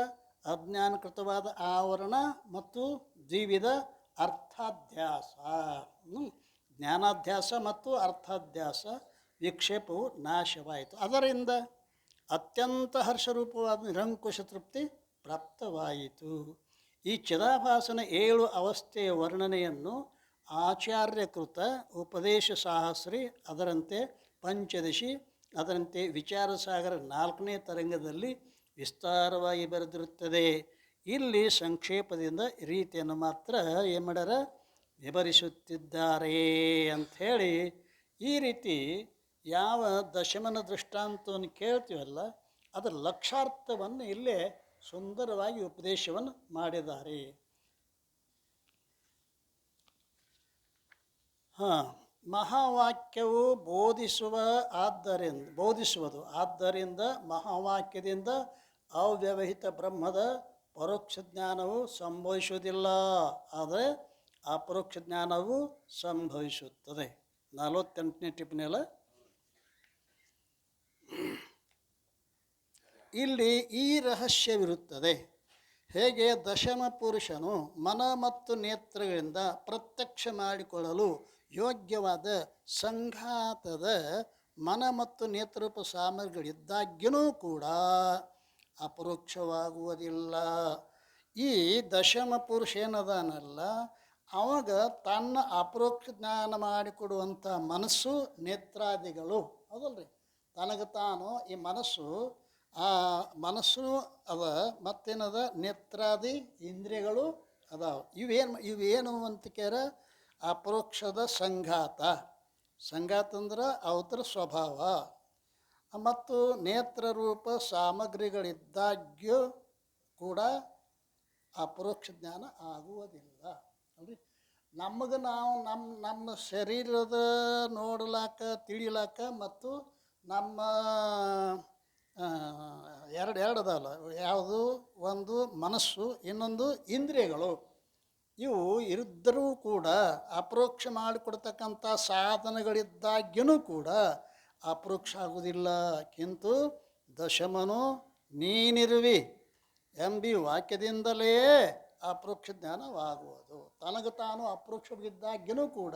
ಅಜ್ಞಾನಕೃತವಾದ ಆವರಣ ಮತ್ತು ದ್ವಿವಿಧ ಅರ್ಥಾಧ್ಯಾಸ, ಜ್ಞಾನಾಧ್ಯಾಸ ಮತ್ತು ಅರ್ಥಾಧ್ಯಾಸ ವಿಕ್ಷೇಪವು ನಾಶವಾಯಿತು. ಅದರಿಂದ ಅತ್ಯಂತ ಹರ್ಷರೂಪವಾದ ನಿರಂಕುಶ ತೃಪ್ತಿ ಪ್ರಾಪ್ತವಾಯಿತು. ಈ ಚಿದಾಭಾಸನ 7 ಅವಸ್ಥೆಯ ವರ್ಣನೆಯನ್ನು ಆಚಾರ್ಯಕೃತ ಉಪದೇಶ ಸಾಹಸ್ರಿ, ಅದರಂತೆ ಪಂಚದಶಿ, ಅದರಂತೆ ವಿಚಾರಸಾಗರ 4ನೇ ತರಂಗದಲ್ಲಿ ವಿಸ್ತಾರವಾಗಿ ಬರೆದಿರುತ್ತದೆ. ಇಲ್ಲಿ ಸಂಕ್ಷೇಪದಿಂದ ರೀತಿಯನ್ನು ಮಾತ್ರ ಏನು ಮಾಡ್ಯಾರ, ವಿವರಿಸುತ್ತಿದ್ದಾರೆ ಅಂಥೇಳಿ. ಈ ರೀತಿ ಯಾವ ದಶಮನ ದೃಷ್ಟಾಂತವನ್ನು ಕೇಳ್ತೀವಲ್ಲ ಅದರ ಲಕ್ಷಾರ್ಥವನ್ನು ಇಲ್ಲೇ ಸುಂದರವಾಗಿ ಉಪದೇಶವನ್ನು ಮಾಡಿದ್ದಾರೆ. ಮಹಾವಾಕ್ಯವು ಬೋಧಿಸುವುದು. ಆದ್ದರಿಂದ ಮಹಾವಾಕ್ಯದಿಂದ ಅವ್ಯವಹಿತ ಬ್ರಹ್ಮದ ಪರೋಕ್ಷ ಜ್ಞಾನವು ಸಂಭವಿಸುವುದಿಲ್ಲ, ಆದರೆ ಅಪರೋಕ್ಷ ಜ್ಞಾನವು ಸಂಭವಿಸುತ್ತದೆ. 48ನೇ ಟಿಪ್ಪಣಿಯಲ್ಲ. ಇಲ್ಲಿ ಈ ರಹಸ್ಯವಿರುತ್ತದೆ. ಹೇಗೆ ದಶಮ ಪುರುಷನು ಮನ ಮತ್ತು ನೇತ್ರಗಳಿಂದ ಪ್ರತ್ಯಕ್ಷ ಮಾಡಿಕೊಳ್ಳಲು ಯೋಗ್ಯವಾದ ಸಂಘಾತದ ಮನ ಮತ್ತು ನೇತ್ರರೂಪ ಸಾಮಗ್ರಿಗಳಿದ್ದಾಗ್ಯೂ ಕೂಡ ಅಪರೋಕ್ಷವಾಗುವುದಿಲ್ಲ. ಈ ದಶಮ ಪುರುಷ ಏನದಾನಲ್ಲ, ಅವಾಗ ತನ್ನ ಅಪರೋಕ್ಷ ಜ್ಞಾನ ಮಾಡಿಕೊಡುವಂಥ ಮನಸ್ಸು ನೇತ್ರಾದಿಗಳು ಹೌದಲ್ರಿ. ತನಗೆ ತಾನು ಈ ಮನಸ್ಸು ಆ ಮನಸ್ಸು ಅದ, ಮತ್ತೇನದ ನೇತ್ರಾದಿ ಇಂದ್ರಿಯಗಳು ಅದಾವ. ಇವೇನು ಅಂತ ಕೇರ ಅಪರೋಕ್ಷದ ಸಂಘಾತ. ಸಂಘಾತ ಅಂದ್ರೆ ಅವತರ ಸ್ವಭಾವ. ಮತ್ತು ನೇತ್ರರೂಪ ಸಾಮಗ್ರಿಗಳಿದ್ದಾಗ್ಯೂ ಕೂಡ ಅಪರೋಕ್ಷ ಜ್ಞಾನ ಆಗುವುದಿಲ್ಲ ನೋಡಿ. ನಮಗೆ ನಾವು ನಮ್ಮ ಶರೀರದ ನೋಡ್ಲಾಕ ತಿಳಿಲಾಕ ಮತ್ತು ನಮ್ಮ ಎರಡು ಅದಲ್ಲ, ಯಾವುದು ಒಂದು ಮನಸ್ಸು, ಇನ್ನೊಂದು ಇಂದ್ರಿಯಗಳು. ಇವು ಇದ್ದರೂ ಕೂಡ ಅಪರೋಕ್ಷ ಮಾಡಿಕೊಡ್ತಕ್ಕಂಥ ಸಾಧನಗಳಿದ್ದಾಗ್ಯೂ ಕೂಡ ಅಪರೋಕ್ಷ ಆಗುವುದಿಲ್ಲ. ಕಿಂತು ದಶಮನು ನೀನಿರುವಿ ಎಂಬಿ ವಾಕ್ಯದಿಂದಲೇ ಅಪರೋಕ್ಷ ಜ್ಞಾನವಾಗುವುದು. ತನಗೆ ತಾನು ಅಪರೋಕ್ಷವಿದ್ದಾಗ್ಯೂ ಕೂಡ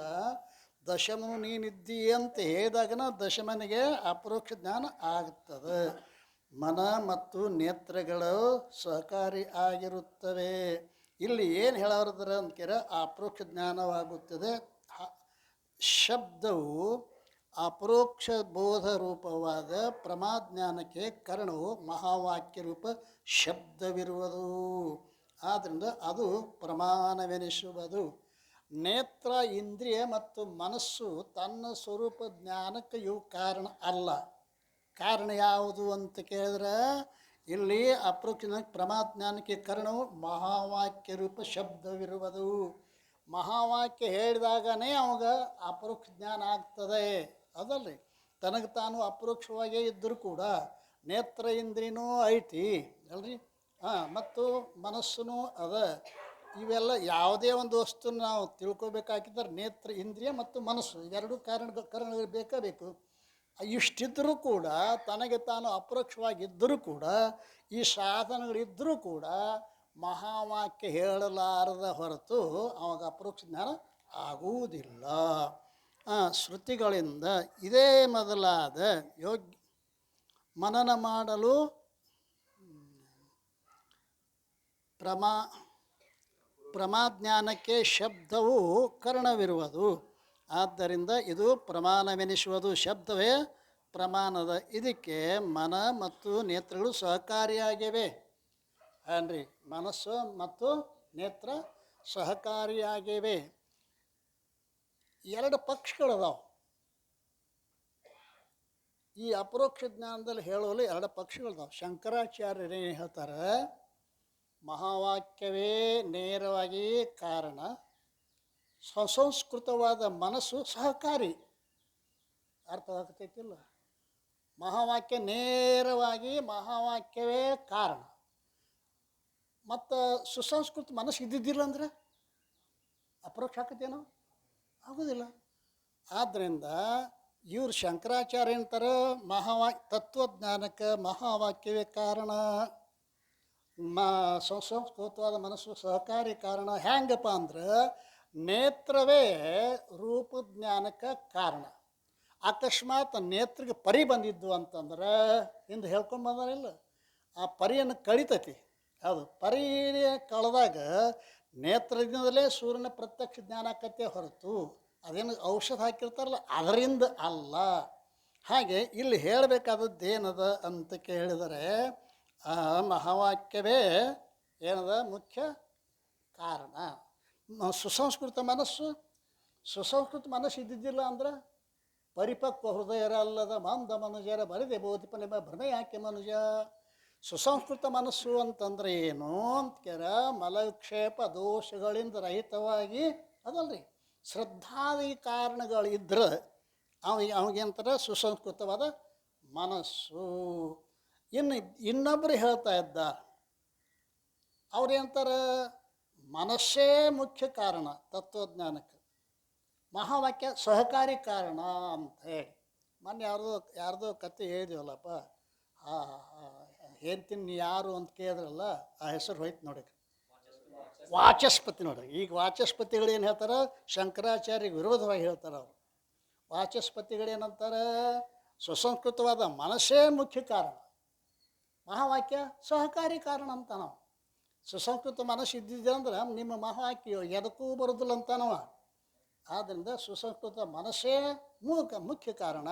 ದಶಮನು ನೀನಿದ್ದಿ ಅಂತ ಹೇಳಿದಾಗನ ದಶಮನಿಗೆ ಅಪರೋಕ್ಷ ಜ್ಞಾನ ಆಗುತ್ತದೆ. ಮನ ಮತ್ತು ನೇತ್ರಗಳು ಸಹಕಾರಿ ಆಗಿರುತ್ತವೆ. ಇಲ್ಲಿ ಏನು ಹೇಳೋದ್ರ ಅಂದ್ಕೇರ ಅಪರೋಕ್ಷ ಜ್ಞಾನವಾಗುತ್ತದೆ. ಶಬ್ದವು ಅಪರೋಕ್ಷ ಬೋಧ ರೂಪವಾದ ಪ್ರಮಾಜ್ಞಾನಕ್ಕೆ ಕಾರಣವು ಮಹಾವಾಕ್ಯ ರೂಪ ಶಬ್ದವಿರುವುದು. ಆದ್ದರಿಂದ ಅದು ಪ್ರಮಾಣವೆನಿಸುವುದು. ನೇತ್ರ, ಇಂದ್ರಿಯ ಮತ್ತು ಮನಸ್ಸು ತನ್ನ ಸ್ವರೂಪ ಜ್ಞಾನಕ್ಕೆ ಇವು ಕಾರಣ ಅಲ್ಲ. ಕಾರಣ ಯಾವುದು ಅಂತ ಕೇಳಿದ್ರೆ ಇಲ್ಲಿ ಅಪರೋಕ್ಷ ಪ್ರಮಾಜ್ಞಾನಕ್ಕೆ ಕಾರಣವು ಮಹಾವಾಕ್ಯ ರೂಪ ಶಬ್ದವಿರುವುದು. ಮಹಾವಾಕ್ಯ ಹೇಳಿದಾಗನೇ ಅವಾಗ ಅಪರೋಕ್ಷ ಜ್ಞಾನ ಆಗ್ತದೆ ಅದಲ್ರಿ. ತನಗೆ ತಾನು ಅಪರೋಕ್ಷವಾಗೇ ಇದ್ದರೂ ಕೂಡ ನೇತ್ರ ಇಂದ್ರಿಯನೂ ಐತಿ ಅಲ್ರಿ, ಮತ್ತು ಮನಸ್ಸೂ ಅದ. ಇವೆಲ್ಲ ಯಾವುದೇ ಒಂದು ವಸ್ತು ನಾವು ತಿಳ್ಕೊಬೇಕಾಗಿದ್ದರೆ ನೇತ್ರ ಇಂದ್ರಿಯ ಮತ್ತು ಮನಸ್ಸು ಇವೆರಡೂ ಕಾರಣಗಳು ಬೇಕು. ಇಷ್ಟಿದ್ದರೂ ಕೂಡ ತನಗೆ ತಾನು ಅಪರೋಕ್ಷವಾಗಿದ್ದರೂ ಕೂಡ ಈ ಸಾಧನಗಳಿದ್ದರೂ ಕೂಡ ಮಹಾವಾಕ್ಯ ಹೇಳಲಾರದ ಹೊರತು ಅವಾಗ ಅಪರೋಕ್ಷ ಜ್ಞಾನ ಆಗುವುದಿಲ್ಲ. ಶ್ರುತಿಗಳಿಂದ ಇದೇ ಮೊದಲಾದ ಮನನ ಮಾಡಲು ಪ್ರಮಾಜ್ಞಾನಕ್ಕೆ ಶಬ್ದವು ಕಾರಣವಿರುವುದು. ಆದ್ದರಿಂದ ಇದು ಪ್ರಮಾಣವೆನಿಸುವುದು. ಶಬ್ದವೇ ಪ್ರಮಾಣದ. ಇದಕ್ಕೆ ಮನ ಮತ್ತು ನೇತ್ರಗಳು ಸಹಕಾರಿಯಾಗಿವೆ ಅನ್ರಿ. ಮನಸ್ಸು ಮತ್ತು ನೇತ್ರ ಸಹಕಾರಿಯಾಗಿವೆ. ಎರಡು ಪಕ್ಷಗಳದಾವ ಈ ಅಪರೋಕ್ಷ ಜ್ಞಾನದಲ್ಲಿ ಹೇಳಲು. ಎರಡು ಪಕ್ಷಗಳದಾವ. ಶಂಕರಾಚಾರ್ಯರೇನು ಹೇಳ್ತಾರೆ, ಮಹಾವಾಕ್ಯವೇ ನೇರವಾಗಿ ಕಾರಣ, ಸುಸಂಸ್ಕೃತವಾದ ಮನಸ್ಸು ಸಹಕಾರಿ. ಅರ್ಥವಾಗ್ತೈತಿಲ್ಲ? ಮಹಾವಾಕ್ಯ ನೇರವಾಗಿ ಮಹಾವಾಕ್ಯವೇ ಕಾರಣ, ಮತ್ತು ಸುಸಂಸ್ಕೃತ ಮನಸ್ಸು ಇದ್ದಿದ್ದಿಲ್ಲ ಅಂದರೆ ಅಪರೋಕ್ಷ ಆಕತ್ತೇನೋ ಆಗೋದಿಲ್ಲ. ಆದ್ದರಿಂದ ಇವರು ಶಂಕರಾಚಾರ್ಯ ಅಂತಾರೆ ತತ್ವಜ್ಞಾನಕ್ಕೆ ಮಹಾವಾಕ್ಯವೇ ಕಾರಣ, ಸುಸಂಸ್ಕೃತವಾದ ಮನಸ್ಸು ಸಹಕಾರಿ ಕಾರಣ. ಹೆಂಗಪ್ಪ ಅಂದ್ರೆ ನೇತ್ರವೇ ರೂಪಜ್ಞಾನಕ್ಕೆ ಕಾರಣ. ಅಕಸ್ಮಾತ್ ನೇತ್ರಕ್ಕೆ ಪರಿ ಬಂದಿದ್ದು ಅಂತಂದ್ರೆ ಇಂದು ಹೇಳ್ಕೊಂಬಂದಾರಿಲ್ಲ, ಆ ಪರಿಯನ್ನು ಕಳಿತೈತಿ. ಹೌದು, ಪರಿ ಕಳೆದಾಗ ನೇತ್ರದಿಂದಲೇ ಸೂರ್ಯನ ಪ್ರತ್ಯಕ್ಷ ಜ್ಞಾನ ಆಕತ್ತೆ ಹೊರತು ಅದೇನು ಔಷಧ ಹಾಕಿರ್ತಾರಲ್ಲ ಅದರಿಂದ ಅಲ್ಲ. ಹಾಗೆ ಇಲ್ಲಿ ಹೇಳಬೇಕಾದದ್ದು ಏನದ ಅಂತ ಕೇಳಿದರೆ ಆ ಮಹಾವಾಕ್ಯವೇ ಏನದ ಮುಖ್ಯ ಕಾರಣ. ಸುಸಂಸ್ಕೃತ ಮನಸ್ಸು ಇದ್ದಿದ್ದಿಲ್ಲ ಅಂದ್ರೆ ಪರಿಪಕ್ವ ಹೃದಯರಲ್ಲದ ಮಂದ ಮನುಜರ ಬರದೆ ಬೋಧಿಪನೆಂಬ ಭ್ರಮೆ ಯಾಕೆ ಮನುಜ. ಸುಸಂಸ್ಕೃತ ಮನಸ್ಸು ಅಂತಂದ್ರೆ ಏನು ಅಂತ್ಕೇರ ಮಲಕ್ಷೇಪ ದೋಷಗಳಿಂದ ರಹಿತವಾಗಿ ಅದಲ್ರಿ ಶ್ರದ್ಧಾದಿ ಕಾರಣಗಳಿದ್ರೆ ಅವಾಗೇಂತಾರೆ ಸುಸಂಸ್ಕೃತವಾದ ಮನಸ್ಸು. ಇನ್ನೊಬ್ಬರು ಹೇಳ್ತಾ ಇದ್ದಾರೆ, ಅವ್ರೇಂತಾರೆ ಮನಸ್ಸೇ ಮುಖ್ಯ ಕಾರಣ ತತ್ವಜ್ಞಾನಕ್ಕೆ, ಮಹಾವಾಕ್ಯ ಸಹಕಾರಿ ಕಾರಣ ಅಂತ ಹೇಳಿ. ಮೊನ್ನೆ ಯಾರ್ದೋ ಕತೆ ಹೇಳಿದೀವಲ್ಲಪ್ಪ, ಹೇಳ್ತೀನಿ ಯಾರು ಅಂತ ಕೇಳಿದ್ರಲ್ಲ, ಆ ಹೆಸರು ಹೋಯ್ತು ನೋಡಿ, ವಾಚಸ್ಪತಿ ನೋಡ್ರಿ. ಈಗ ವಾಚಸ್ಪತಿಗಳು ಏನು ಹೇಳ್ತಾರೆ, ಶಂಕರಾಚಾರ್ಯ ವಿರೋಧವಾಗಿ ಹೇಳ್ತಾರೆ ಅವರು. ವಾಚಸ್ಪತಿಗಳೇನಂತಾರೆ, ಸುಸಂಸ್ಕೃತವಾದ ಮನಸ್ಸೇ ಮುಖ್ಯ ಕಾರಣ, ಮಹಾವಾಕ್ಯ ಸಹಕಾರಿ ಕಾರಣ ಅಂತ ನಾವು. ಸುಸಂಸ್ಕೃತ ಮನಸ್ಸು ಇದ್ದಿದ್ದೆ ಅಂದ್ರೆ ನಿಮ್ಮ ಮಹಾವಾಕ್ಯ ಎದಕ್ಕೂ ಬರೋದಿಲ್ಲ ಅಂತಾನವ. ಆದ್ದರಿಂದ ಸುಸಂಸ್ಕೃತ ಮನಸ್ಸೇ ಮುಖ್ಯ ಕಾರಣ.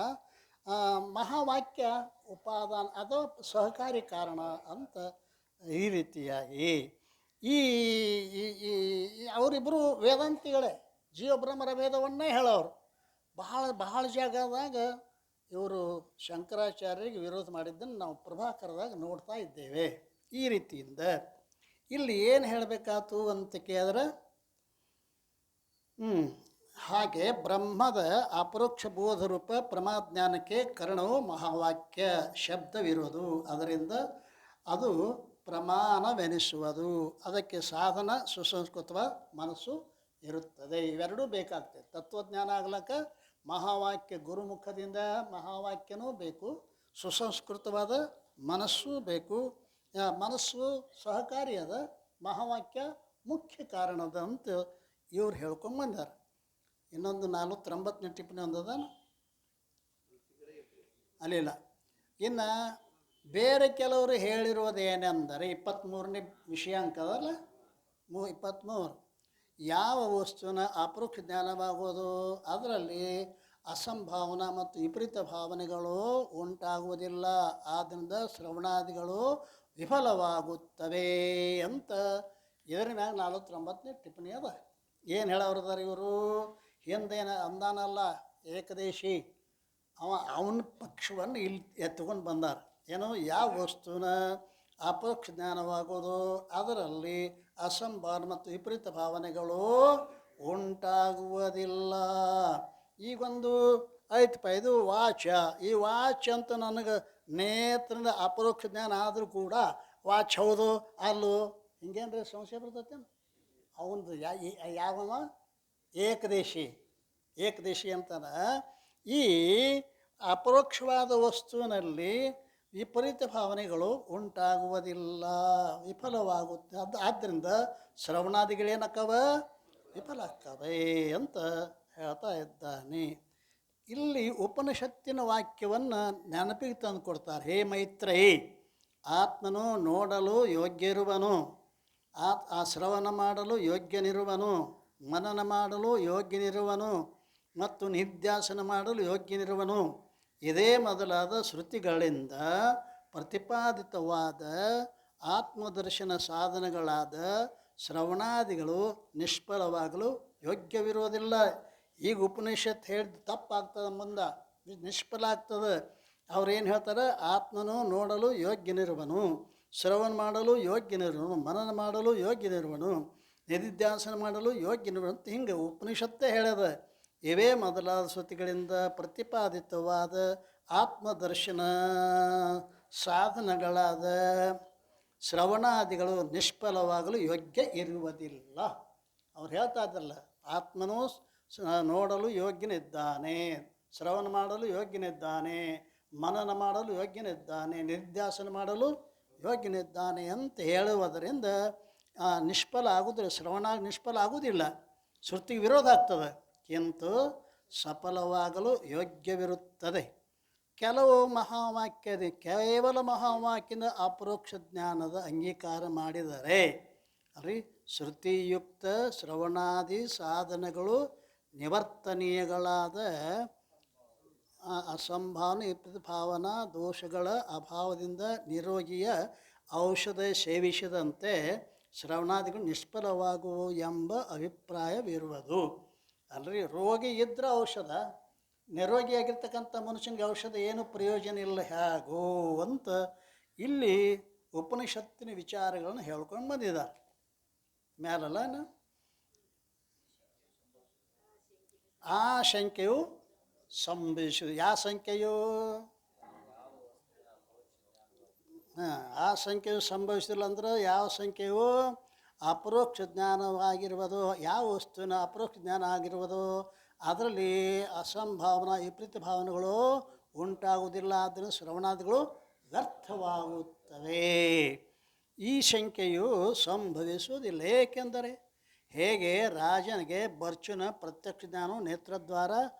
ಮಹಾವಾಕ್ಯ ಉಪಾದಾನ ಅಥವಾ ಸಹಕಾರಿ ಕಾರಣ ಅಂತ ಈ ರೀತಿಯಾಗಿ ಈ ಅವರಿಬ್ಬರು ವೇದಾಂತಿಗಳೇ, ಜೀವಬ್ರಹ್ಮರ ವೇದವನ್ನೇ ಹೇಳೋರು. ಬಹಳ ಜಾಗದಾಗ ಇವರು ಶಂಕರಾಚಾರ್ಯರಿಗೆ ವಿರೋಧ ಮಾಡಿದ್ದನ್ನು ನಾವು ಪ್ರಭಾಕರದಾಗ ನೋಡ್ತಾ ಇದ್ದೇವೆ. ಈ ರೀತಿಯಿಂದ ಇಲ್ಲಿ ಏನು ಹೇಳಬೇಕಾಯ್ತು ಅಂತ ಕೇಳಿದ್ರೆ, ಹಾಗೆ ಬ್ರಹ್ಮದ ಅಪರೋಕ್ಷ ಬೋಧರೂಪ ಪ್ರಮಾಜ್ಞಾನಕ್ಕೆ ಕಾರಣವು ಮಹಾವಾಕ್ಯ ಶಬ್ದವಿರೋದು. ಅದರಿಂದ ಅದು ಪ್ರಮಾಣವೆನಿಸುವುದು. ಅದಕ್ಕೆ ಸಾಧನ ಸುಸಂಸ್ಕೃತ ಮನಸ್ಸು ಇರುತ್ತದೆ. ಇವೆರಡೂ ಬೇಕಾಗ್ತದೆ. ತತ್ವಜ್ಞಾನ ಆಗ್ಲಕ್ಕ ಮಹಾವಾಕ್ಯ ಗುರುಮುಖದಿಂದ ಮಹಾವಾಕ್ಯನೂ ಬೇಕು, ಸುಸಂಸ್ಕೃತವಾದ ಮನಸ್ಸು ಬೇಕು. ಮನಸ್ಸು ಸಹಕಾರಿ ಅದ, ಮಹಾವಾಕ್ಯ ಮುಖ್ಯ ಕಾರಣದ ಅಂತ ಇವ್ರು ಹೇಳ್ಕೊಂಬಂದಾರ. ಇನ್ನೊಂದು 49ನೇ ಟಿಪ್ಪಣಿ ಒಂದದ ಅಲ್ಲಿಲ್ಲ. ಇನ್ನು ಬೇರೆ ಕೆಲವರು ಹೇಳಿರೋದೇನೆಂದರೆ 23ನೇ ವಿಷಯಾಂಕದಲ್ಲ 23, ಯಾವ ವಸ್ತುವಿನ ಅಪರೋಕ್ಷ ಜ್ಞಾನವಾಗುವುದು ಅದರಲ್ಲಿ ಅಸಂಭಾವನಾ ಮತ್ತು ವಿಪರೀತ ಭಾವನೆಗಳು ಉಂಟಾಗುವುದಿಲ್ಲ. ಆದ್ದರಿಂದ ಶ್ರವಣಾದಿಗಳು ವಿಫಲವಾಗುತ್ತವೆ ಅಂತ ಇದರ ಮ್ಯಾಗ 49ನೇ ಟಿಪ್ಪಣಿ ಅದ. ಏನು ಹೇಳೋರದಾರ ಇವರು? ಹಿಂದೇನು ಅಂದಾನಲ್ಲ ಏಕದೇಶಿ, ಅವನ ಪಕ್ಷವನ್ನು ಇಲ್ಲಿ ಎತ್ಕೊಂಡು ಬಂದಾರ. ಏನು, ಯಾವ ವಸ್ತುವಿನ ಅಪರೋಕ್ಷ ಜ್ಞಾನವಾಗೋದು ಅದರಲ್ಲಿ ಅಸಂಭಾವನೆ ಮತ್ತು ವಿಪರೀತ ಭಾವನೆಗಳು ಉಂಟಾಗುವುದಿಲ್ಲ. ಈಗೊಂದು ಆಯ್ತಪ್ಪ, ಇದು ವಾಚ. ಈ ವಾಚ್ ಅಂತ ನನಗೆ ನೇತ್ರದ ಅಪರೋಕ್ಷ ಜ್ಞಾನ ಆದರೂ ಕೂಡ ವಾಚ್ ಹೌದು ಅಲ್ಲೋ ಹಿಂಗೇನ್ರಿ ಸಂಶಯ ಬರ್ತೈತೇನು? ಅವನದು ಯಾವವ ಏಕದೇಶಿ ಅಂತಾನೆ. ಈ ಅಪರೋಕ್ಷವಾದ ವಸ್ತುವಿನಲ್ಲಿ ವಿಪರೀತ ಭಾವನೆಗಳು ಉಂಟಾಗುವುದಿಲ್ಲ, ವಿಫಲವಾಗುತ್ತೆ. ಆದ್ದರಿಂದ ಶ್ರವಣಾದಿಗಳೇನಕ್ಕವ ವಿಫಲ ಆಗ್ತವೆ ಅಂತ ಹೇಳ್ತಾ ಇದ್ದಾನೆ. ಇಲ್ಲಿ ಉಪನಿಷತ್ತಿನ ವಾಕ್ಯವನ್ನು ನೆನಪಿಗೆ ತಂದು ಕೊಡ್ತಾರೆ. ಹೇ ಮೈತ್ರೇಯಿ, ಆತ್ಮನು ನೋಡಲು ಯೋಗ್ಯರುವನು, ಆ ಶ್ರವಣ ಮಾಡಲು ಯೋಗ್ಯನಿರುವನು, ಮನನ ಮಾಡಲು ಯೋಗ್ಯನಿರುವನು ಮತ್ತು ನಿಧ್ಯಾಸನ ಮಾಡಲು ಯೋಗ್ಯನಿರುವನು. ಇದೇ ಮೊದಲಾದ ಶ್ರುತಿಗಳಿಂದ ಪ್ರತಿಪಾದಿತವಾದ ಆತ್ಮದರ್ಶನ ಸಾಧನಗಳಾದ ಶ್ರವಣಾದಿಗಳು ನಿಷ್ಫಲವಾಗಲು ಯೋಗ್ಯವಿರುವುದಿಲ್ಲ. ಈಗ ಉಪನಿಷತ್ ಹೇಳಿದ ತಪ್ಪಾಗ್ತದೆ, ಮುಂದೆ ನಿಷ್ಫಲ ಆಗ್ತದೆ. ಅವ್ರೇನು ಹೇಳ್ತಾರೆ? ಆತ್ಮನು ನೋಡಲು ಯೋಗ್ಯನಿರುವನು, ಶ್ರವಣ ಮಾಡಲು ಯೋಗ್ಯನಿರುವನು, ಮನನ ಮಾಡಲು ಯೋಗ್ಯನಿರುವನು, ನಿಧಿಧ್ಯಾಸನ ಮಾಡಲು ಯೋಗ್ಯನಿರುವನು ಅಂತ ಹಿಂಗೆ ಉಪನಿಷತ್ತೇ ಹೇಳ್ಯದ. ಇವೇ ಮೊದಲಾದ ಶ್ರುತಿಗಳಿಂದ ಪ್ರತಿಪಾದಿತವಾದ ಆತ್ಮದರ್ಶನ ಸಾಧನಗಳಾದ ಶ್ರವಣಾದಿಗಳು ನಿಷ್ಫಲವಾಗಲು ಯೋಗ್ಯ ಇರುವುದಿಲ್ಲ. ಅವ್ರು ಹೇಳ್ತಾ ಇದ್ದಲ್ಲ, ಆತ್ಮನು ನೋಡಲು ಯೋಗ್ಯನಿದ್ದಾನೆ, ಶ್ರವಣ ಮಾಡಲು ಯೋಗ್ಯನಿದ್ದಾನೆ, ಮನನ ಮಾಡಲು ಯೋಗ್ಯನಿದ್ದಾನೆ, ನಿಧ್ಯಾಸನ ಮಾಡಲು ಯೋಗ್ಯನಿದ್ದಾನೆ ಅಂತ ಹೇಳುವುದರಿಂದ ನಿಷ್ಫಲ ಆಗುವುದಿಲ್ಲ. ಶ್ರವಣ ನಿಷ್ಫಲ ಆಗುವುದಿಲ್ಲ, ಶ್ರುತಿಗೆ ವಿರೋಧ ಆಗ್ತದೆ, ಕಿಂತು ಸಫಲವಾಗಲು ಯೋಗ್ಯವಿರುತ್ತದೆ. ಕೆಲವು ಕೇವಲ ಮಹಾವಾಕ್ಯದ ಅಪರೋಕ್ಷ ಜ್ಞಾನದ ಅಂಗೀಕಾರ ಮಾಡಿದರೆ ಶ್ರುತಿಯುಕ್ತ ಶ್ರವಣಾದಿ ಸಾಧನಗಳು ನಿವರ್ತನೀಯಗಳಾದ ಅಸಂಭಾವನೆ ವಿಪರೀತ ಭಾವನಾ ದೋಷಗಳ ಅಭಾವದಿಂದ ನಿರೋಗಿಯ ಔಷಧ ಸೇವಿಸಿದಂತೆ ಶ್ರವಣಾದಿಗಳು ನಿಷ್ಫಲವಾಗುವು ಎಂಬ ಅಭಿಪ್ರಾಯವಿರುವುದು. ಅಲ್ರಿ, ರೋಗಿ ಇದ್ದರೆ ಔಷಧ, ನಿರೋಗಿಯಾಗಿರ್ತಕ್ಕಂಥ ಮನುಷ್ಯನಿಗೆ ಔಷಧ ಏನು ಪ್ರಯೋಜನ ಇಲ್ಲ ಹೇಗೋ ಅಂತ ಇಲ್ಲಿ ಉಪನಿಷತ್ತಿನ ವಿಚಾರಗಳನ್ನು ಹೇಳ್ಕೊಂಡು ಬಂದಿದ್ದಾರೆ. ಮ್ಯಾಲಲ್ಲ ಆ ಶಂಕೆಯು ಸಂಭವಿಸುವುದು. ಯಾವ ಸಂಖ್ಯೆಯು? ಆ ಸಂಖ್ಯೆಯು ಸಂಭವಿಸಿಲ್ಲ ಅಂದ್ರೆ ಯಾವ ಸಂಖ್ಯೆಯು ಅಪರೋಕ್ಷ ಜ್ಞಾನವಾಗಿರುವುದು, ಯಾವ ವಸ್ತುವಿನ ಅಪರೋಕ್ಷ ಜ್ಞಾನ ಆಗಿರುವುದು ಅದರಲ್ಲಿ ಅಸಂಭಾವನಾ ವಿಪರೀತ ಭಾವನೆಗಳು ಉಂಟಾಗುವುದಿಲ್ಲ. ಆದ್ದರಿಂದ ಶ್ರವಣಾದಿಗಳು ವ್ಯರ್ಥವಾಗುತ್ತವೆ. ಈ ಸಂಖ್ಯೆಯು ಸಂಭವಿಸುವುದಿಲ್ಲ. ಏಕೆಂದರೆ ಹೇಗೆ ರಾಜನಿಗೆ ಬರ್ಚುನ ಪ್ರತ್ಯಕ್ಷ ಜ್ಞಾನವು ನೇತ್ರದ್ವಾರ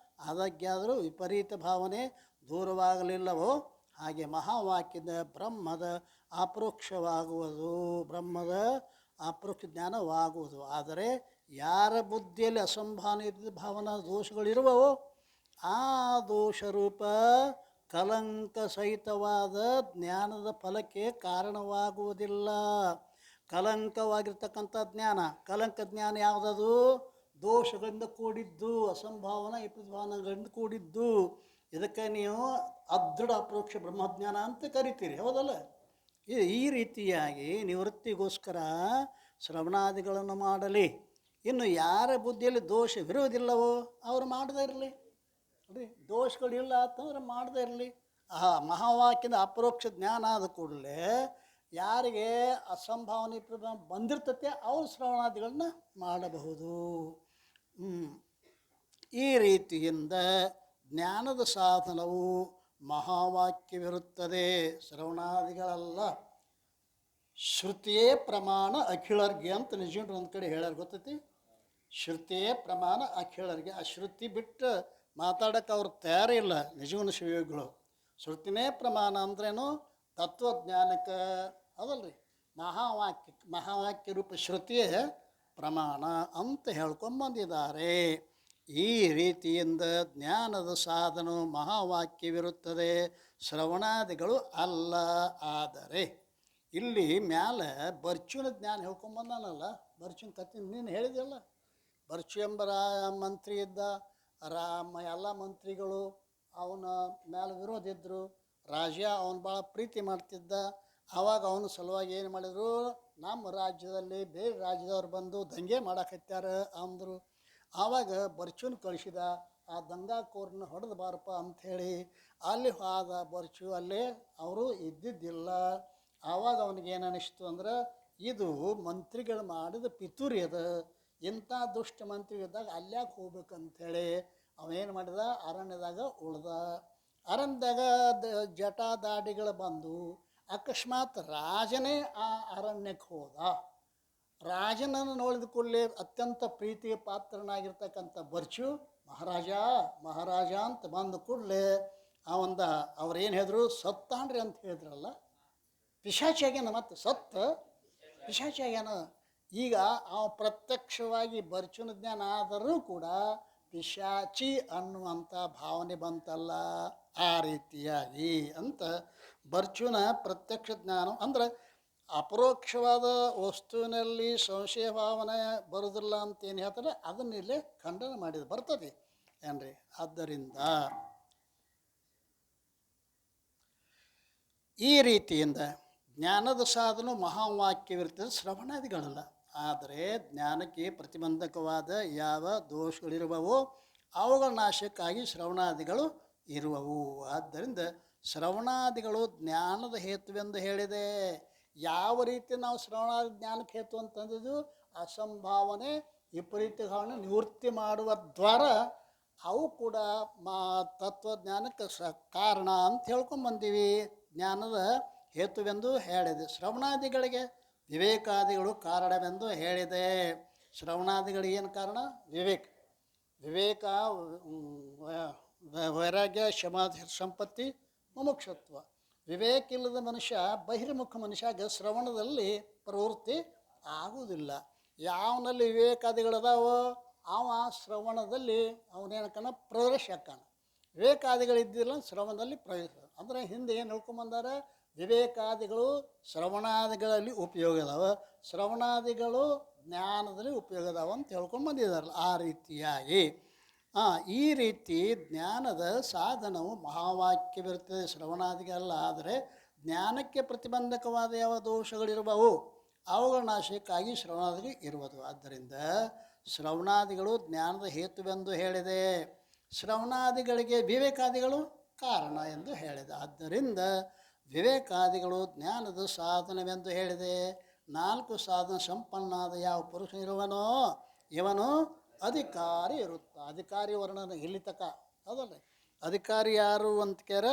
ಆದಾಗ್ಯಾದರೂ ವಿಪರೀತ ಭಾವನೆ ದೂರವಾಗಲಿಲ್ಲವೋ ಹಾಗೆ ಮಹಾವಾಕ್ಯದ ಬ್ರಹ್ಮದ ಅಪರೋಕ್ಷ ಜ್ಞಾನವಾಗುವುದು. ಆದರೆ ಯಾರ ಬುದ್ಧಿಯಲ್ಲಿ ಅಸಂಭಾವನೆ ಭಾವನಾ ದೋಷಗಳಿರುವವೋ ಆ ದೋಷರೂಪ ಕಲಂಕ ಸಹಿತವಾದ ಜ್ಞಾನದ ಫಲಕ್ಕೆ ಕಾರಣವಾಗುವುದಿಲ್ಲ. ಕಲಂಕವಾಗಿರ್ತಕ್ಕಂಥ ಜ್ಞಾನ, ಕಲಂಕ ಜ್ಞಾನ ಯಾವುದದು? ದೋಷಗಳಿಂದ ಕೂಡಿದ್ದು, ಅಸಂಭಾವನಾ ವಿಪರೀತಭಾವನೆಗಳಿಂದ ಕೂಡಿದ್ದು. ಇದಕ್ಕೆ ನೀವು ಅದೃಢ ಅಪರೋಕ್ಷ ಬ್ರಹ್ಮಜ್ಞಾನ ಅಂತ ಕರಿತೀರಿ, ಹೌದಲ್ಲ? ಈ ರೀತಿಯಾಗಿ ನಿವೃತ್ತಿಗೋಸ್ಕರ ಶ್ರವಣಾದಿಗಳನ್ನು ಮಾಡಲಿ. ಇನ್ನು ಯಾರ ಬುದ್ಧಿಯಲ್ಲಿ ದೋಷವಿರುವುದಿಲ್ಲವೋ ಅವರು ಮಾಡದೇ ಇರಲಿ. ನೋಡಿ, ದೋಷಗಳಿಲ್ಲ ಅಂತಂದ್ರೆ ಮಾಡದೇ ಇರಲಿ. ಮಹಾವಾಕ್ಯದ ಅಪರೋಕ್ಷ ಜ್ಞಾನ ಆದ ಕೂಡಲೇ ಯಾರಿಗೆ ಅಸಂಭಾವನೆ ಬಂದಿರ್ತತೆ ಅವರು ಶ್ರವಣಾದಿಗಳನ್ನ ಮಾಡಬಹುದು. ಈ ರೀತಿಯಿಂದ ಜ್ಞಾನದ ಸಾಧನವು ಮಹಾವಾಕ್ಯವಿರುತ್ತದೆ, ಶ್ರವಣಾದಿಗಳಲ್ಲ. ಶ್ರುತಿಯೇ ಪ್ರಮಾಣ ಅಖಿಳರ್ಗೆ ಅಂತ ನಿಜರು ಒಂದು ಕಡೆ ಹೇಳ್ಯಾರ, ಗೊತ್ತೈತಿ? ಶ್ರುತಿಯೇ ಪ್ರಮಾಣ ಅಖಿಳರ್ಗೆ. ಆ ಶ್ರುತಿ ಬಿಟ್ಟು ಮಾತಾಡೋಕ್ಕೆ ಅವ್ರು ತಯಾರಿಲ್ಲ ನಿಜವನ ಶಿವಯೋಗಿಗಳು. ಶ್ರುತಿನೇ ಪ್ರಮಾಣ ಅಂದ್ರೇನು? ತತ್ವಜ್ಞಾನಕ್ಕೆ, ಅದಲ್ರಿ, ಮಹಾವಾಕ್ಯ ರೂಪ ಶ್ರುತಿಯೇ ಪ್ರಮಾಣ ಅಂತ ಹೇಳ್ಕೊಂಬಂದಿದ್ದಾರೆ. ಈ ರೀತಿಯಿಂದ ಜ್ಞಾನದ ಸಾಧನ ಮಹಾವಾಕ್ಯವಿರುತ್ತದೆ, ಶ್ರವಣಾದಿಗಳು ಅಲ್ಲ. ಆದರೆ ಇಲ್ಲಿ ಮ್ಯಾಲೆ ಬರ್ಚುನ ಜ್ಞಾನ ಹೇಳ್ಕೊಂಬಂದಾನಲ್ಲ, ಬರ್ಚುನ ಕಥೆ ನೀನು ಹೇಳಿದೆಯಲ್ಲ. ಬರ್ಚು ಎಂಬ ಮಂತ್ರಿ ಇದ್ದ, ಎಲ್ಲ ಮಂತ್ರಿಗಳು ಅವನ ಮೇಲೆ ವಿರೋಧ ಇದ್ದರು. ರಾಜ ಅವನು ಭಾಳ ಪ್ರೀತಿ ಮಾಡ್ತಿದ್ದ. ಆವಾಗ ಅವನ ಸಲುವಾಗಿ ಏನು ಮಾಡಿದರು, ನಮ್ಮ ರಾಜ್ಯದಲ್ಲಿ ಬೇರೆ ರಾಜ್ಯದವ್ರು ಬಂದು ದಂಗೆ ಮಾಡಾಕತ್ಯಾರ ಅಂದರು. ಆವಾಗ ಬರ್ಚುನ ಕಳಿಸಿದ, ಆ ದಂಗಾಕೋರನ್ನ ಹೊಡೆದು ಬಾರಪ್ಪ ಅಂಥೇಳಿ. ಅಲ್ಲಿ ಹೋದ ಬರ್ಚು, ಅಲ್ಲೇ ಅವರು ಇದ್ದಿದ್ದಿಲ್ಲ. ಆವಾಗ ಅವನಿಗೇನು ಅನ್ನಿಸ್ತು ಅಂದ್ರೆ, ಇದು ಮಂತ್ರಿಗಳು ಮಾಡಿದ ಪಿತೂರಿ ಅದ, ಇಂಥ ದುಷ್ಟ ಮಂತ್ರಿಗಳಿದ್ದಾಗ ಅಲ್ಯಾಕೆ ಹೋಗ್ಬೇಕಂಥೇಳಿ ಅವನೇನು ಮಾಡಿದ, ಅರಣ್ಯದಾಗ ಉಳ್ದ. ಅರಣ್ಯದಾಗ ಜಟ ದಾಡಿಗಳು ಬಂದು ಅಕಸ್ಮಾತ್ ರಾಜನೇ ಆ ಅರಣ್ಯಕ್ಕೆ ಹೋದ. ರಾಜನನ್ನು ನೋಡಿದ ಕೂಡಲೇ ಅತ್ಯಂತ ಪ್ರೀತಿಗೆ ಪಾತ್ರನಾಗಿರ್ತಕ್ಕಂಥ ಬರ್ಚು ಮಹಾರಾಜ ಮಹಾರಾಜ ಅಂತ ಬಂದ ಕೂಡಲೇ ಅವ್ರೇನು ಹೇಳಿದ್ರು, ಸತ್ತಾನ್ರಿ ಅಂತ ಹೇಳಿದ್ರಲ್ಲ, ಪಿಶಾಚಿ ಆಗ್ಯಾನ. ಮತ್ತು ಪಿಶಾಚಿ ಆಗ್ಯಾನ. ಈಗ ಪ್ರತ್ಯಕ್ಷವಾಗಿ ಬರ್ಚುನ ಜ್ಞಾನ ಆದರೂ ಕೂಡ ಪಿಶಾಚಿ ಅನ್ನುವಂಥ ಭಾವನೆ ಬಂತಲ್ಲ. ಆ ರೀತಿಯಾಗಿ ಅಂತ ಬರ್ಚುನ ಪ್ರತ್ಯಕ್ಷ ಜ್ಞಾನ ಅಂದ್ರೆ ಅಪರೋಕ್ಷವಾದ ವಸ್ತುವಿನಲ್ಲಿ ಸಂಶಯ ಭಾವನೆ ಬರೋದಿಲ್ಲ ಅಂತ ಏನು ಹೇಳ್ತಾರೆ, ಅದನ್ನಿಲ್ಲೇ ಖಂಡನೆ ಮಾಡಿದ ಬರ್ತದೆ ಏನ್ರಿ. ಆದ್ದರಿಂದ ಈ ರೀತಿಯಿಂದ ಜ್ಞಾನದ ಸಾಧನ ಮಹಾವಾಕ್ಯವಿರ್ತದೆ, ಶ್ರವಣಾದಿಗಳಲ್ಲ. ಆದರೆ ಜ್ಞಾನಕ್ಕೆ ಪ್ರತಿಬಂಧಕವಾದ ಯಾವ ದೋಷಗಳಿರುವವೋ ಅವುಗಳ ನಾಶಕ್ಕಾಗಿ ಶ್ರವಣಾದಿಗಳು ಇರುವವು. ಆದ್ದರಿಂದ ಶ್ರವಣಾದಿಗಳು ಜ್ಞಾನದ ಹೇತುವೆಂದು ಹೇಳಿದೆ. ಯಾವ ರೀತಿ ನಾವು ಶ್ರವಣಾದಿ ಜ್ಞಾನಕ್ಕೆ ಹೇತು ಅಂತಂದಿದ್ದು, ಅಸಂಭಾವನೆ ವಿಪರೀತ ಭಾವನೆ ನಿವೃತ್ತಿ ಮಾಡುವ ದ್ವಾರ ಅವು ಕೂಡ ತತ್ವಜ್ಞಾನಕ್ಕೆ ಕಾರಣ ಅಂತ ಹೇಳ್ಕೊಂಬಂದೀವಿ. ಜ್ಞಾನದ ಹೇತುವೆಂದು ಹೇಳಿದೆ. ಶ್ರವಣಾದಿಗಳಿಗೆ ವಿವೇಕಾದಿಗಳು ಕಾರಣವೆಂದು ಹೇಳಿದೆ. ಶ್ರವಣಾದಿಗಳಿಗೆ ಏನು ಕಾರಣ? ವಿವೇಕ, ವೈರಾಗ್ಯ, ಶಮಾಧಿ, ಸಂಪತ್ತಿ, ಮುಮುಕ್ಷತ್ವ. ವಿವೇಕ ಇಲ್ಲದ ಮನುಷ್ಯ, ಬಹಿರ್ಮುಖ ಮನುಷ್ಯಾಗ ಶ್ರವಣದಲ್ಲಿ ಪ್ರವೃತ್ತಿ ಆಗುವುದಿಲ್ಲ. ಯಾವನಲ್ಲಿ ವಿವೇಕಾದಿಗಳದಾವೋ ಅವ ಶ್ರವಣದಲ್ಲಿ ಅವನೇನಕ್ಕನ ಪ್ರವೇಶ ಹಾಕಾನ. ವಿವೇಕಾದಿಗಳಿದ್ದಿಲ್ಲ ಶ್ರವಣದಲ್ಲಿ ಪ್ರವೇಶ. ಅಂದರೆ ಹಿಂದೆ ಏನು ಹೇಳ್ಕೊಂಬಂದಾರ, ವಿವೇಕಾದಿಗಳು ಶ್ರವಣಾದಿಗಳಲ್ಲಿ ಉಪಯೋಗ ಅದಾವ, ಶ್ರವಣಾದಿಗಳು ಜ್ಞಾನದಲ್ಲಿ ಉಪಯೋಗ ಅದಾವ ಅಂತ ಹೇಳ್ಕೊಂಡು ಬಂದಿದ್ದಾರಲ್ಲ. ಆ ರೀತಿಯಾಗಿ ಈ ರೀತಿ ಜ್ಞಾನದ ಸಾಧನವು ಮಹಾವಾಕ್ಯವಿರುತ್ತದೆ, ಶ್ರವಣಾದಿಗಲ್ಲ. ಆದರೆ ಜ್ಞಾನಕ್ಕೆ ಪ್ರತಿಬಂಧಕವಾದ ಯಾವ ದೋಷಗಳಿರುವವು ಅವುಗಳ ನಾಶಕ್ಕಾಗಿ ಶ್ರವಣಾದಿಗಳು ಇರುವುದು. ಆದ್ದರಿಂದ ಶ್ರವಣಾದಿಗಳು ಜ್ಞಾನದ ಹೇತುವೆಂದು ಹೇಳಿದೆ. ಶ್ರವಣಾದಿಗಳಿಗೆ ವಿವೇಕಾದಿಗಳು ಕಾರಣ ಎಂದು ಹೇಳಿದೆ. ಆದ್ದರಿಂದ ವಿವೇಕಾದಿಗಳು ಜ್ಞಾನದ ಸಾಧನವೆಂದು ಹೇಳಿದೆ. 4 ಸಾಧನ ಸಂಪನ್ನಾದ ಯಾವ ಪುರುಷ ಇರುವನೋ ಇವನು ಅಧಿಕಾರಿ ಇರುತ್ತ. ಅಧಿಕಾರಿ ವರ್ಣನ ಇಲ್ಲಿ ತಕ ಹೌದಲ್ಲ. ಅಧಿಕಾರಿ ಯಾರು ಅಂತ ಕೇರ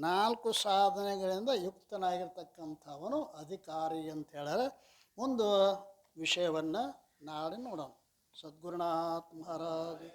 4 ಸಾಧನೆಗಳಿಂದ ಯುಕ್ತನಾಗಿರ್ತಕ್ಕಂಥವನು ಅಧಿಕಾರಿ ಅಂತ ಹೇಳ್ಯಾರ. ಒಂದು ವಿಷಯವನ್ನು ನಾಳೆ ನೋಡೋಣ. ಸದ್ಗುರುನಾಥ ಮಹಾರಾಜ್.